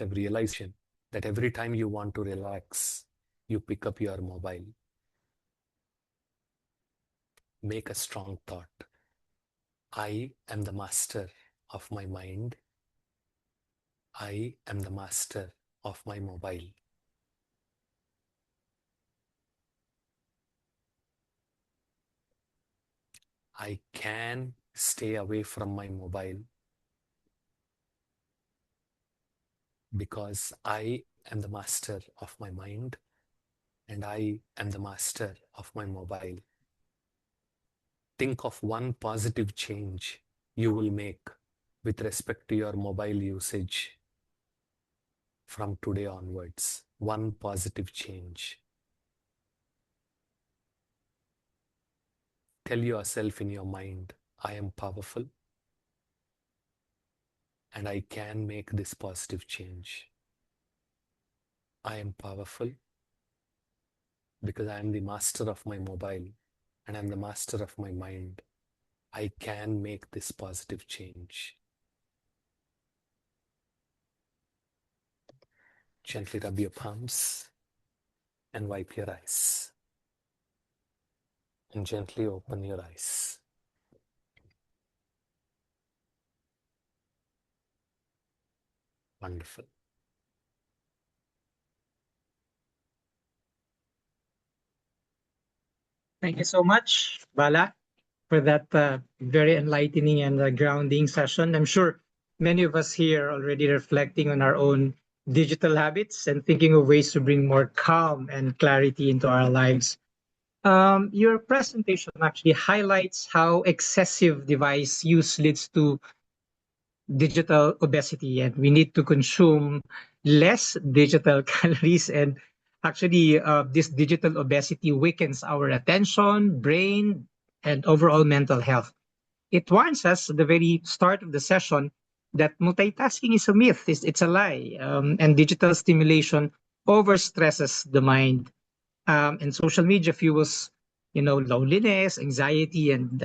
I've realized that every time you want to relax, you pick up your mobile. Make a strong thought. I am the master of my mind. I am the master of my mobile. I can stay away from my mobile because I am the master of my mind and I am the master of my mobile. Think of one positive change you will make with respect to your mobile usage from today onwards. One positive change. Tell yourself in your mind, I am powerful and I can make this positive change. I am powerful because I am the master of my mobile and I am the master of my mind. I can make this positive change. Gently rub your palms and wipe your eyes. And gently open your eyes. Wonderful. Thank you so much, Bala, for that very enlightening and grounding session. I'm sure many of us here are already reflecting on our own digital habits and thinking of ways to bring more calm and clarity into our lives. Your presentation actually highlights how excessive device use leads to digital obesity, and we need to consume less digital calories. And actually, this digital obesity weakens our attention, brain, and overall mental health. It warns us at the very start of the session that multitasking is a myth, it's a lie, and digital stimulation overstresses the mind. And social media fuels, loneliness, anxiety, and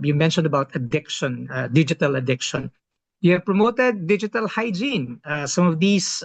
you mentioned about addiction, digital addiction. You have promoted digital hygiene. Some of these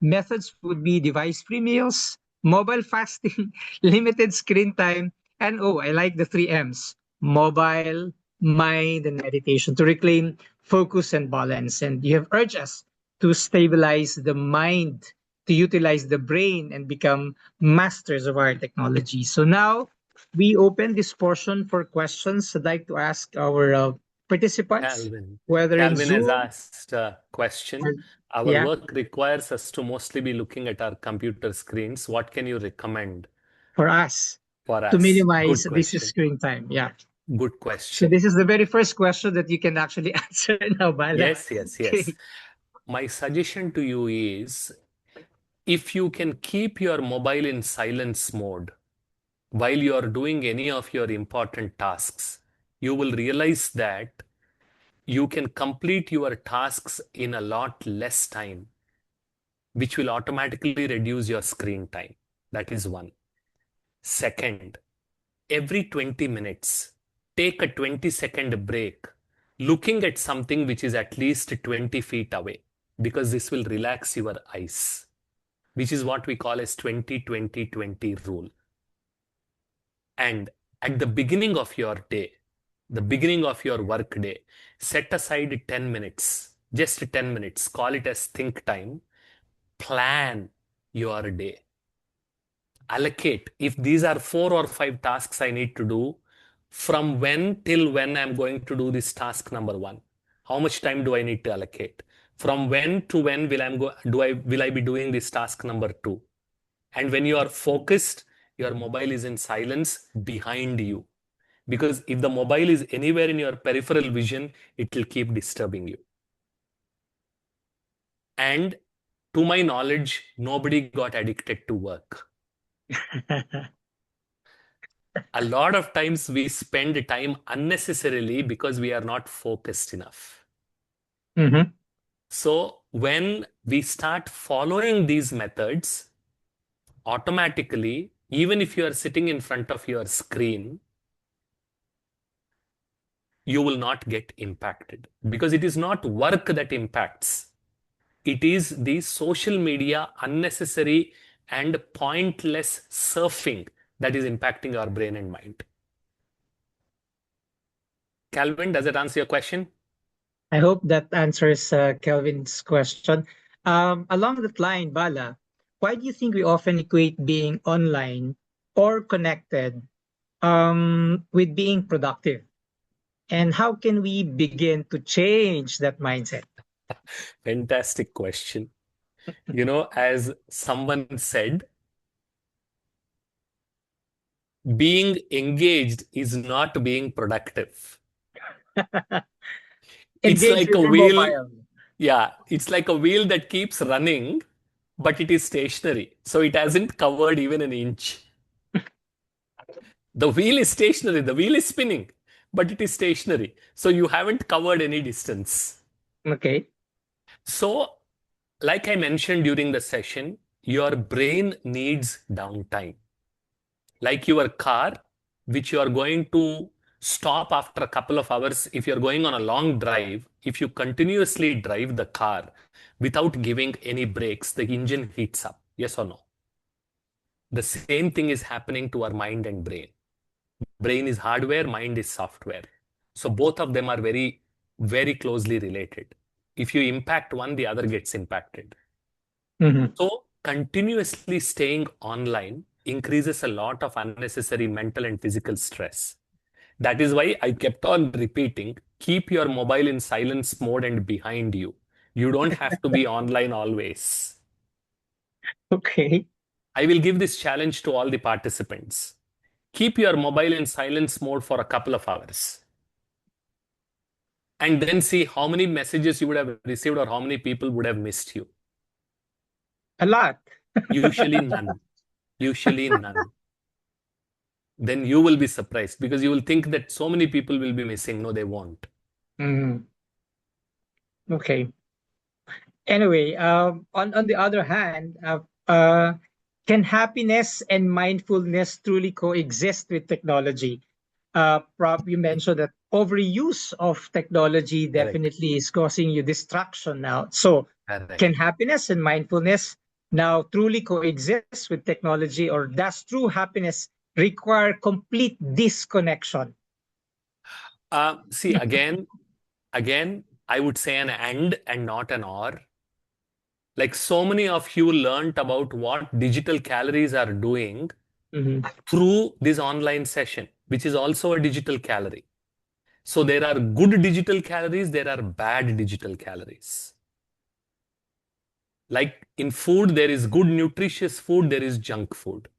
methods would be device-free meals, mobile fasting, limited screen time, and oh, I like the three M's: mobile, mind, and meditation to reclaim focus and balance. And you have urged us to stabilize the mind, to utilize the brain, and become masters of our technology. So now we open this portion for questions. I'd like to ask our participants, Calvin. whether in Calvin has Zoom asked a question. or, Our yeah, work requires us to mostly be looking at our computer screens. What can you recommend for us for to us? minimize Good this question. screen time. Yeah. Good So question. this is the very first question that you can actually answer now, Bala. Yes, yes, yes. Okay. My suggestion to you is if you can keep your mobile in silence mode while you are doing any of your important tasks, you will realize that you can complete your tasks in a lot less time, which will automatically reduce your screen time. That is one. Second, every 20 minutes, take a 20-second break, looking at something which is at least 20 feet away, because this will relax your eyes, which is what we call as 20-20-20 rule. And at the beginning of your day, the beginning of your work day, set aside 10 minutes, just 10 minutes, call it as think time, plan your day. Allocate. If these are 4 or 5 tasks I need to do, from when till when I'm going to do this task number one? How much time do I need to allocate? From when to when will I be doing this task number two? And when you are focused, your mobile is in silence behind you. Because if the mobile is anywhere in your peripheral vision, it will keep disturbing you. And to my knowledge, nobody got addicted to work. A lot of times we spend time unnecessarily because we are not focused enough. Mm-hmm. So when we start following these methods, automatically, even if you are sitting in front of your screen, you will not get impacted because it is not work that impacts. It is the social media unnecessary and pointless surfing that is impacting our brain and mind. Calvin, does it answer your question? I hope that answers Kelvin's question. Along that line, Bala, why do you think we often equate being online or connected with being productive? And how can we begin to change that mindset? Fantastic question. You know, as someone said, being engaged is not being productive. It's Engage like with a your wheel. mobile. Yeah, it's like a wheel that keeps running, but it is stationary. So it hasn't covered even an inch. The wheel is stationary, the wheel is spinning, but it is stationary. So you haven't covered any distance. Okay. So, like I mentioned during the session, your brain needs downtime. Like your car, which you are going to stop after a couple of hours. If you're going on a long drive, if you continuously drive the car without giving any brakes, the engine heats up. Yes or no? The same thing is happening to our mind and brain. Brain is hardware, mind is software. So both of them are very, very closely related. If you impact one, the other gets impacted. Mhm. So continuously staying online increases a lot of unnecessary mental and physical stress. That is why I kept on repeating, keep your mobile in silence mode and behind you. You don't have to be online always. Okay. I will give this challenge to all the participants. Keep your mobile in silence mode for a couple of hours and then see how many messages you would have received or how many people would have missed you. A lot. Usually none. Usually none. Then you will be surprised because you will think that so many people will be missing. No, they won't. Mhm. Okay. Anyway, on the other hand, can happiness and mindfulness truly coexist with technology? You mentioned that overuse of technology Correct. definitely is causing you distraction now. So, can Correct. happiness and mindfulness now truly coexist with technology, or does true happiness require complete disconnection? See, again, I would say an and not an or. Like so many of you learnt about what digital calories are doing Mhm. through this online session, which is also a digital calorie. So there are good digital calories, there are bad digital calories. Like in food, there is good nutritious food, there is junk food.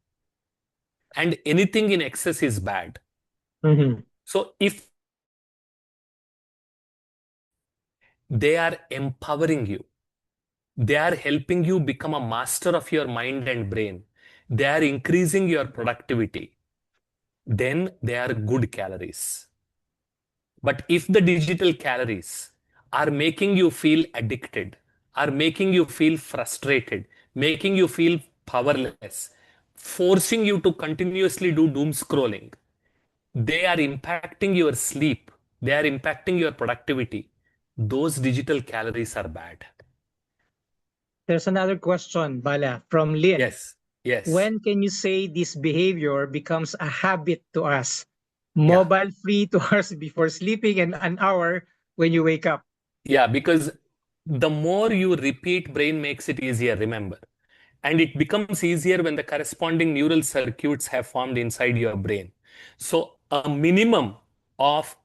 And anything in excess is bad. Mhm. So if they are empowering you, they are helping you become a master of your mind and brain, they are increasing your productivity, then they are good calories. But if the digital calories are making you feel addicted, are making you feel frustrated, making you feel powerless, forcing you to continuously do doom scrolling, they are impacting your sleep, they are impacting your productivity. Those digital calories are bad. There's another question, Bala, from Lynn. Yes, yes, When can you say this behavior becomes a habit to us? yeah. Mobile free 2 hours before sleeping and an hour when you wake up. Yeah, because the more you repeat, brain makes it easier, remember. And it becomes easier when the corresponding neural circuits have formed inside your brain. So a minimum of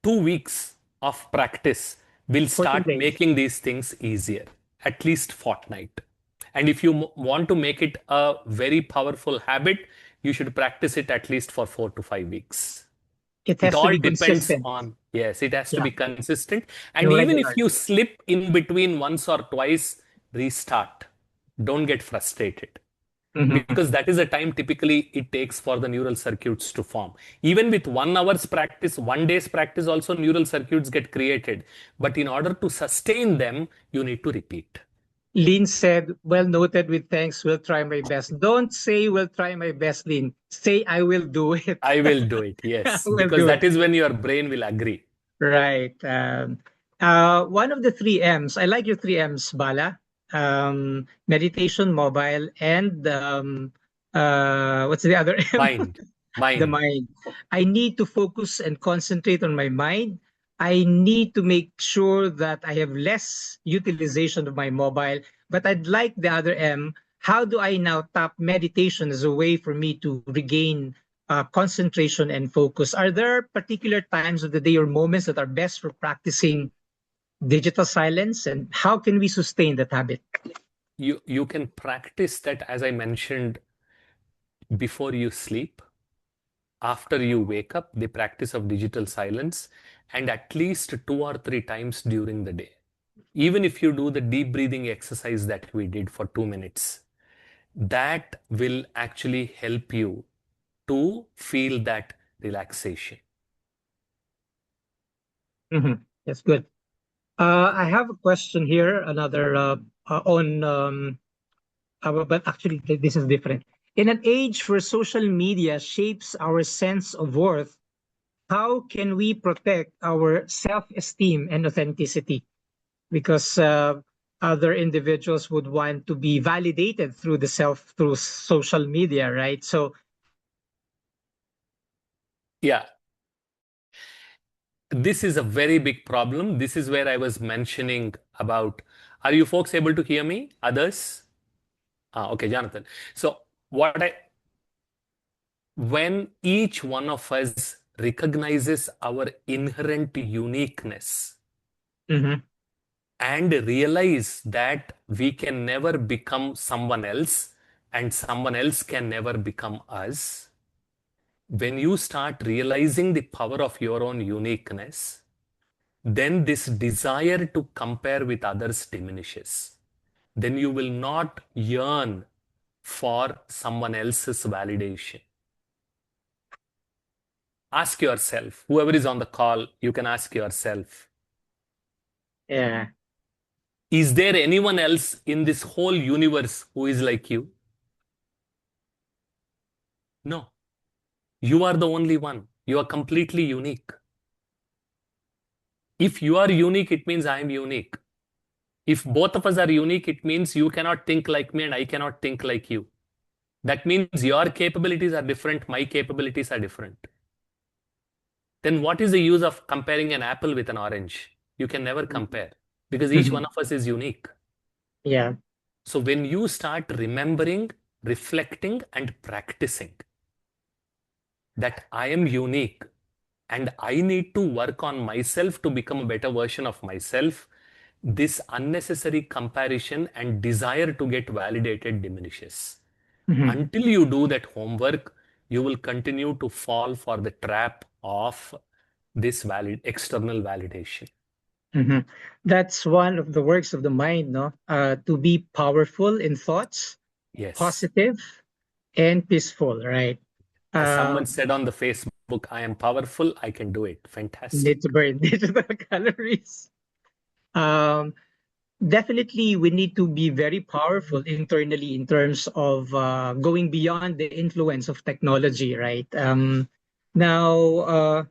2 weeks of practice will 14 start days. making these things easier, at least fortnight. And if you want to make it a very powerful habit, you should practice it at least for 4 to 5 weeks. It It has to all be depends consistent. on, yes, it has to Yeah, be consistent. and And even if regular. you slip in between once or twice, restart. Don't get frustrated Mhm. because that is the time typically it takes for the neural circuits to form. Even with 1 hour's practice, 1 day's practice, also neural circuits get created. But in order to sustain them, you need to repeat. Lynn said, well noted with thanks, will try my best. Don't say will try my best, Lynn. Say I will do it. I will do it, I yes, will because do that it. is when your brain will agree. Right. One of the three M's. I like your three M's, Bala. meditation, mobile, and what's the other M? Mind. The Mind. mind. I need to focus and concentrate on my mind. I need to make sure that I have less utilization of my mobile. But I'd like the other M. How do I now tap meditation as a way for me to regain concentration and focus? Are there particular times of the day or moments that are best for practicing digital silence? And how can we sustain that habit? You can practice that, as I mentioned, before you sleep, after you wake up, the practice of digital silence, and at least 2 or 3 times during the day. Even if you do the deep breathing exercise that we did for 2 minutes, that will actually help you to feel that relaxation. That's good. I have a question here, another on, but actually this is different. In an age where social media shapes our sense of worth, how can we protect our self-esteem and authenticity? Because other individuals would want to be validated through social media, right? So Yeah, this is a very big problem. This is where I was mentioning about, are you folks able to hear me? Others? Okay, Jonathan. So when each one of us recognizes our inherent uniqueness mhm, and realize that we can never become someone else and someone else can never become us, when you start realizing the power of your own uniqueness, then this desire to compare with others diminishes. Then you will not yearn for someone else's validation. Ask yourself, whoever is on the call, you can ask yourself, yeah, is there anyone else in this whole universe who is like you? No. You are the only one. You are completely unique. If you are unique, it means I am unique. If both of us are unique, it means you cannot think like me and I cannot think like you. That means your capabilities are different, my capabilities are different. Then what is the use of comparing an apple with an orange? You can never compare because each one mhm, of us is unique. yeah, So when you start remembering, reflecting, and practicing that I am unique and I need to work on myself to become a better version of myself, this unnecessary comparison and desire to get validated diminishes. mhm, Until you do that homework, you will continue to fall for the trap of this external validation. mhm. That's one of the works of the mind, no? To be powerful in thoughts, Yes. positive, and peaceful, right? As someone Um, said on the Facebook, I am powerful, I can do it. Need to Fantastic. burn digital calories. Um, Definitely, we need to be very powerful internally in terms of going beyond the influence of technology, right? Now,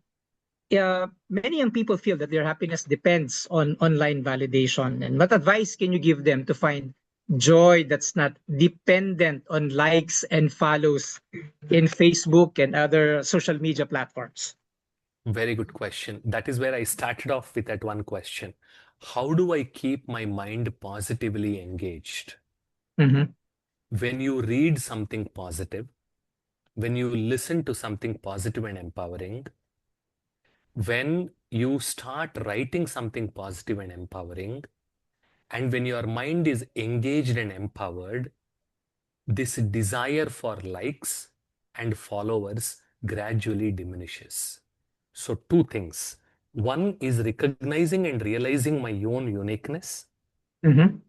yeah, many young people feel that their happiness depends on online validation. And what advice can you give them to find joy that's not dependent on likes and follows in Facebook and other social media platforms? Very good question. That is where I started off with that one question. How do I keep my mind positively engaged? Mm-hmm. When you read something positive, when you listen to something positive and empowering, when you start writing something positive and empowering, and when your mind is engaged and empowered, this desire for likes and followers gradually diminishes. So, two things. One is recognizing and realizing my own uniqueness. Mm-hmm.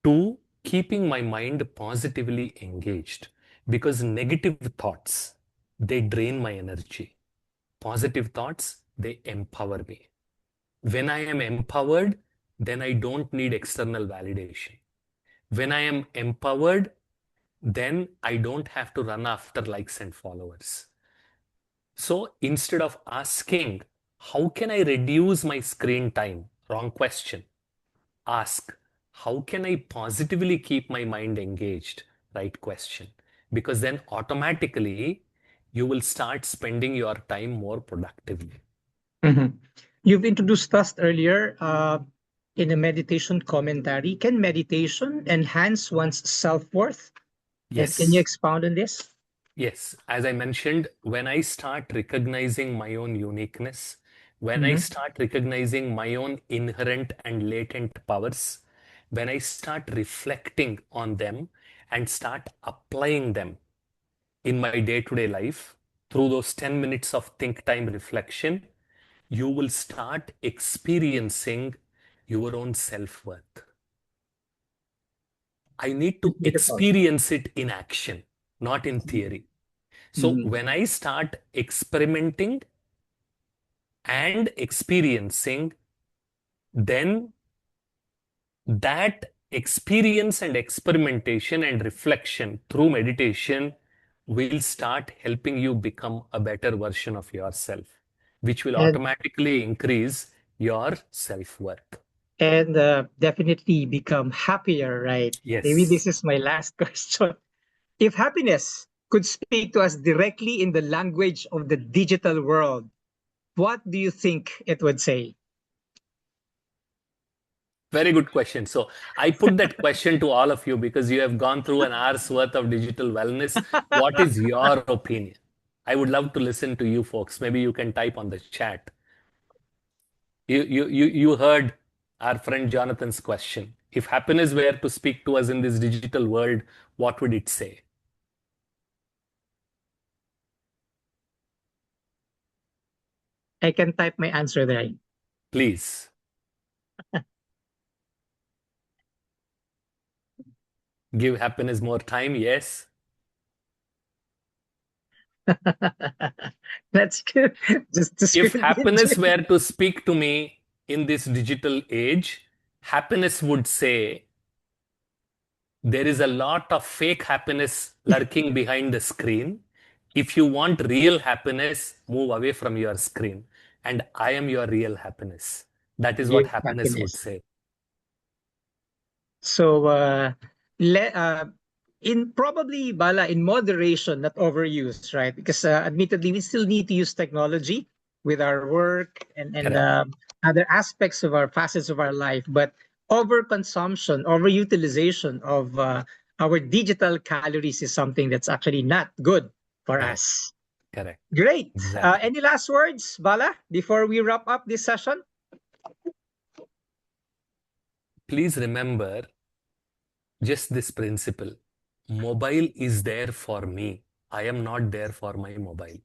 Two, keeping my mind positively engaged because negative thoughts, they drain my energy. Positive thoughts, they empower me. When I am empowered, then I don't need external validation. When I am empowered, then I don't have to run after likes and followers. So instead of asking, how can I reduce my screen time? Wrong question. Ask, how can I positively keep my mind engaged? Right question. Because then automatically you will start spending your time more productively. Mhm. You've introduced us earlier in a meditation commentary. Can meditation enhance one's self-worth? And can you Yes. expound on this? Yes, as I mentioned, when I start recognizing my own uniqueness, when I Mhm. start recognizing my own inherent and latent powers, when I start reflecting on them and start applying them in my day-to-day life through those 10 minutes of think time reflection, you will start experiencing your own self-worth. I need to Beautiful. experience it in action, not in theory. So Mhm. when I start experimenting and experiencing, then that experience and experimentation and reflection through meditation will start helping you become a better version of yourself, which will And automatically increase your self-worth. definitely become happier, right? Maybe this Yes. is my last question. If happiness could speak to us directly in the language of the digital world, what do you think it would say? Very good question. So I put that question to all of you because you have gone through an hour's worth of digital wellness. What is your opinion? I would love to listen to you folks. Maybe you can type on the chat. You heard our friend Jonathan's question. If happiness were to speak to us in this digital world, what would it say? I can type my answer there. Please give happiness more time. Yes. That's good. Just If happiness continue. were to speak to me in this digital age, happiness would say, there is a lot of fake happiness lurking behind the screen. If you want real happiness, move away from your screen. And I am your real happiness. That is what Give happiness would happiness. say. So, le- uh, in probably Bala in moderation, not overuse, right? Because admittedly, we still need to use technology with our work and Correct. other aspects of our facets of our life, but overconsumption, overutilization of our digital calories is something that's actually not good for Correct. us. Correct. Great. Exactly. Any last words, Bala, before we wrap up this session? Please remember just this principle. Mobile is there for me. I am not there for my mobile.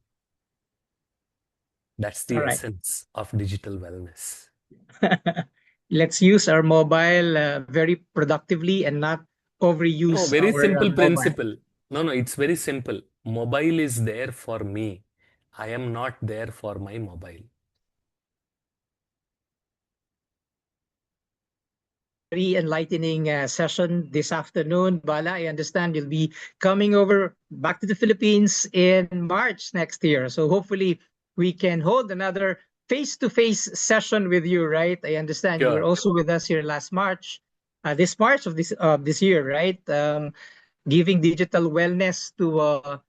That's All the right. essence of digital wellness. Let's use our mobile very productively and not No, overuse very our simple mobile. principle. No, it's very simple. Mobile is there for me. I am not there for my mobile. Very enlightening session this afternoon. Bala, I understand you'll be coming over back to the Philippines in March next year. So hopefully we can hold another face-to-face session with you, right? I understand you were Sure. also with us here last March, this March of this year, right? Giving digital wellness to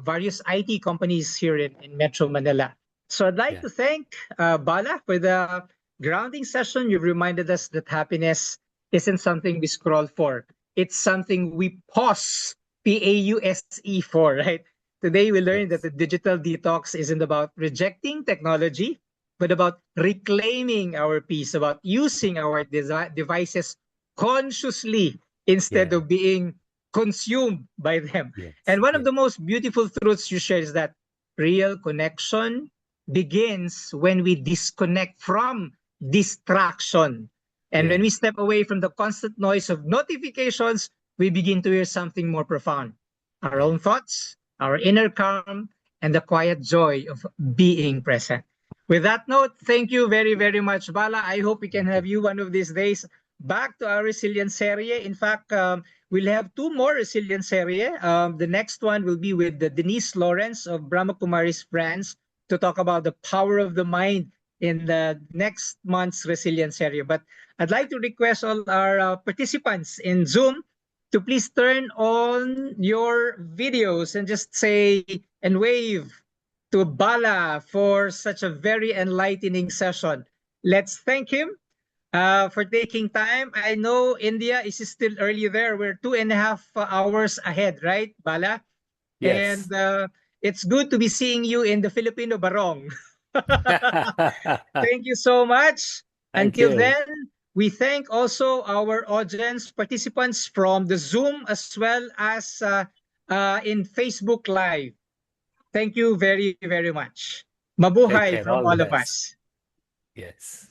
various IT companies here in Metro Manila. So I'd like Yeah. to thank Bala for the grounding session. You've reminded us that happiness isn't something we scroll for. It's something we pause, PAUSE for, right? Today we learned that Yes. the digital detox isn't about rejecting technology, but about reclaiming our peace, about using our devices consciously instead Yeah. of being consumed by them. Yes. And one of Yes. the most beautiful truths you share is that real connection begins when we disconnect from distraction. And when Yeah. we step away from the constant noise of notifications, we begin to hear something more profound, our Yeah. own thoughts, our inner calm, and the quiet joy of being present. With that note, thank you very, very much, Bala. I hope we can Thank have you. you one of these days back to our ResilienSerye. In fact, we'll have two more ResilienSerye. The next one will be with Denise Lawrence of Brahma Kumaris France to talk about the power of the mind in the next month's ResilienSerye. But I'd like to request all our participants in Zoom to please turn on your videos and just say and wave to Bala for such a very enlightening session. Let's thank him for taking time. I know India is still early there. We're 2.5 hours ahead, right, Bala? And Yes. it's good to be seeing you in the Filipino Barong. Thank you so much. Thank Until you. then, we thank also our audience participants from the Zoom as well as in Facebook Live. Thank you very, very much. Take Mabuhay care. from All the all of best. us. Yes.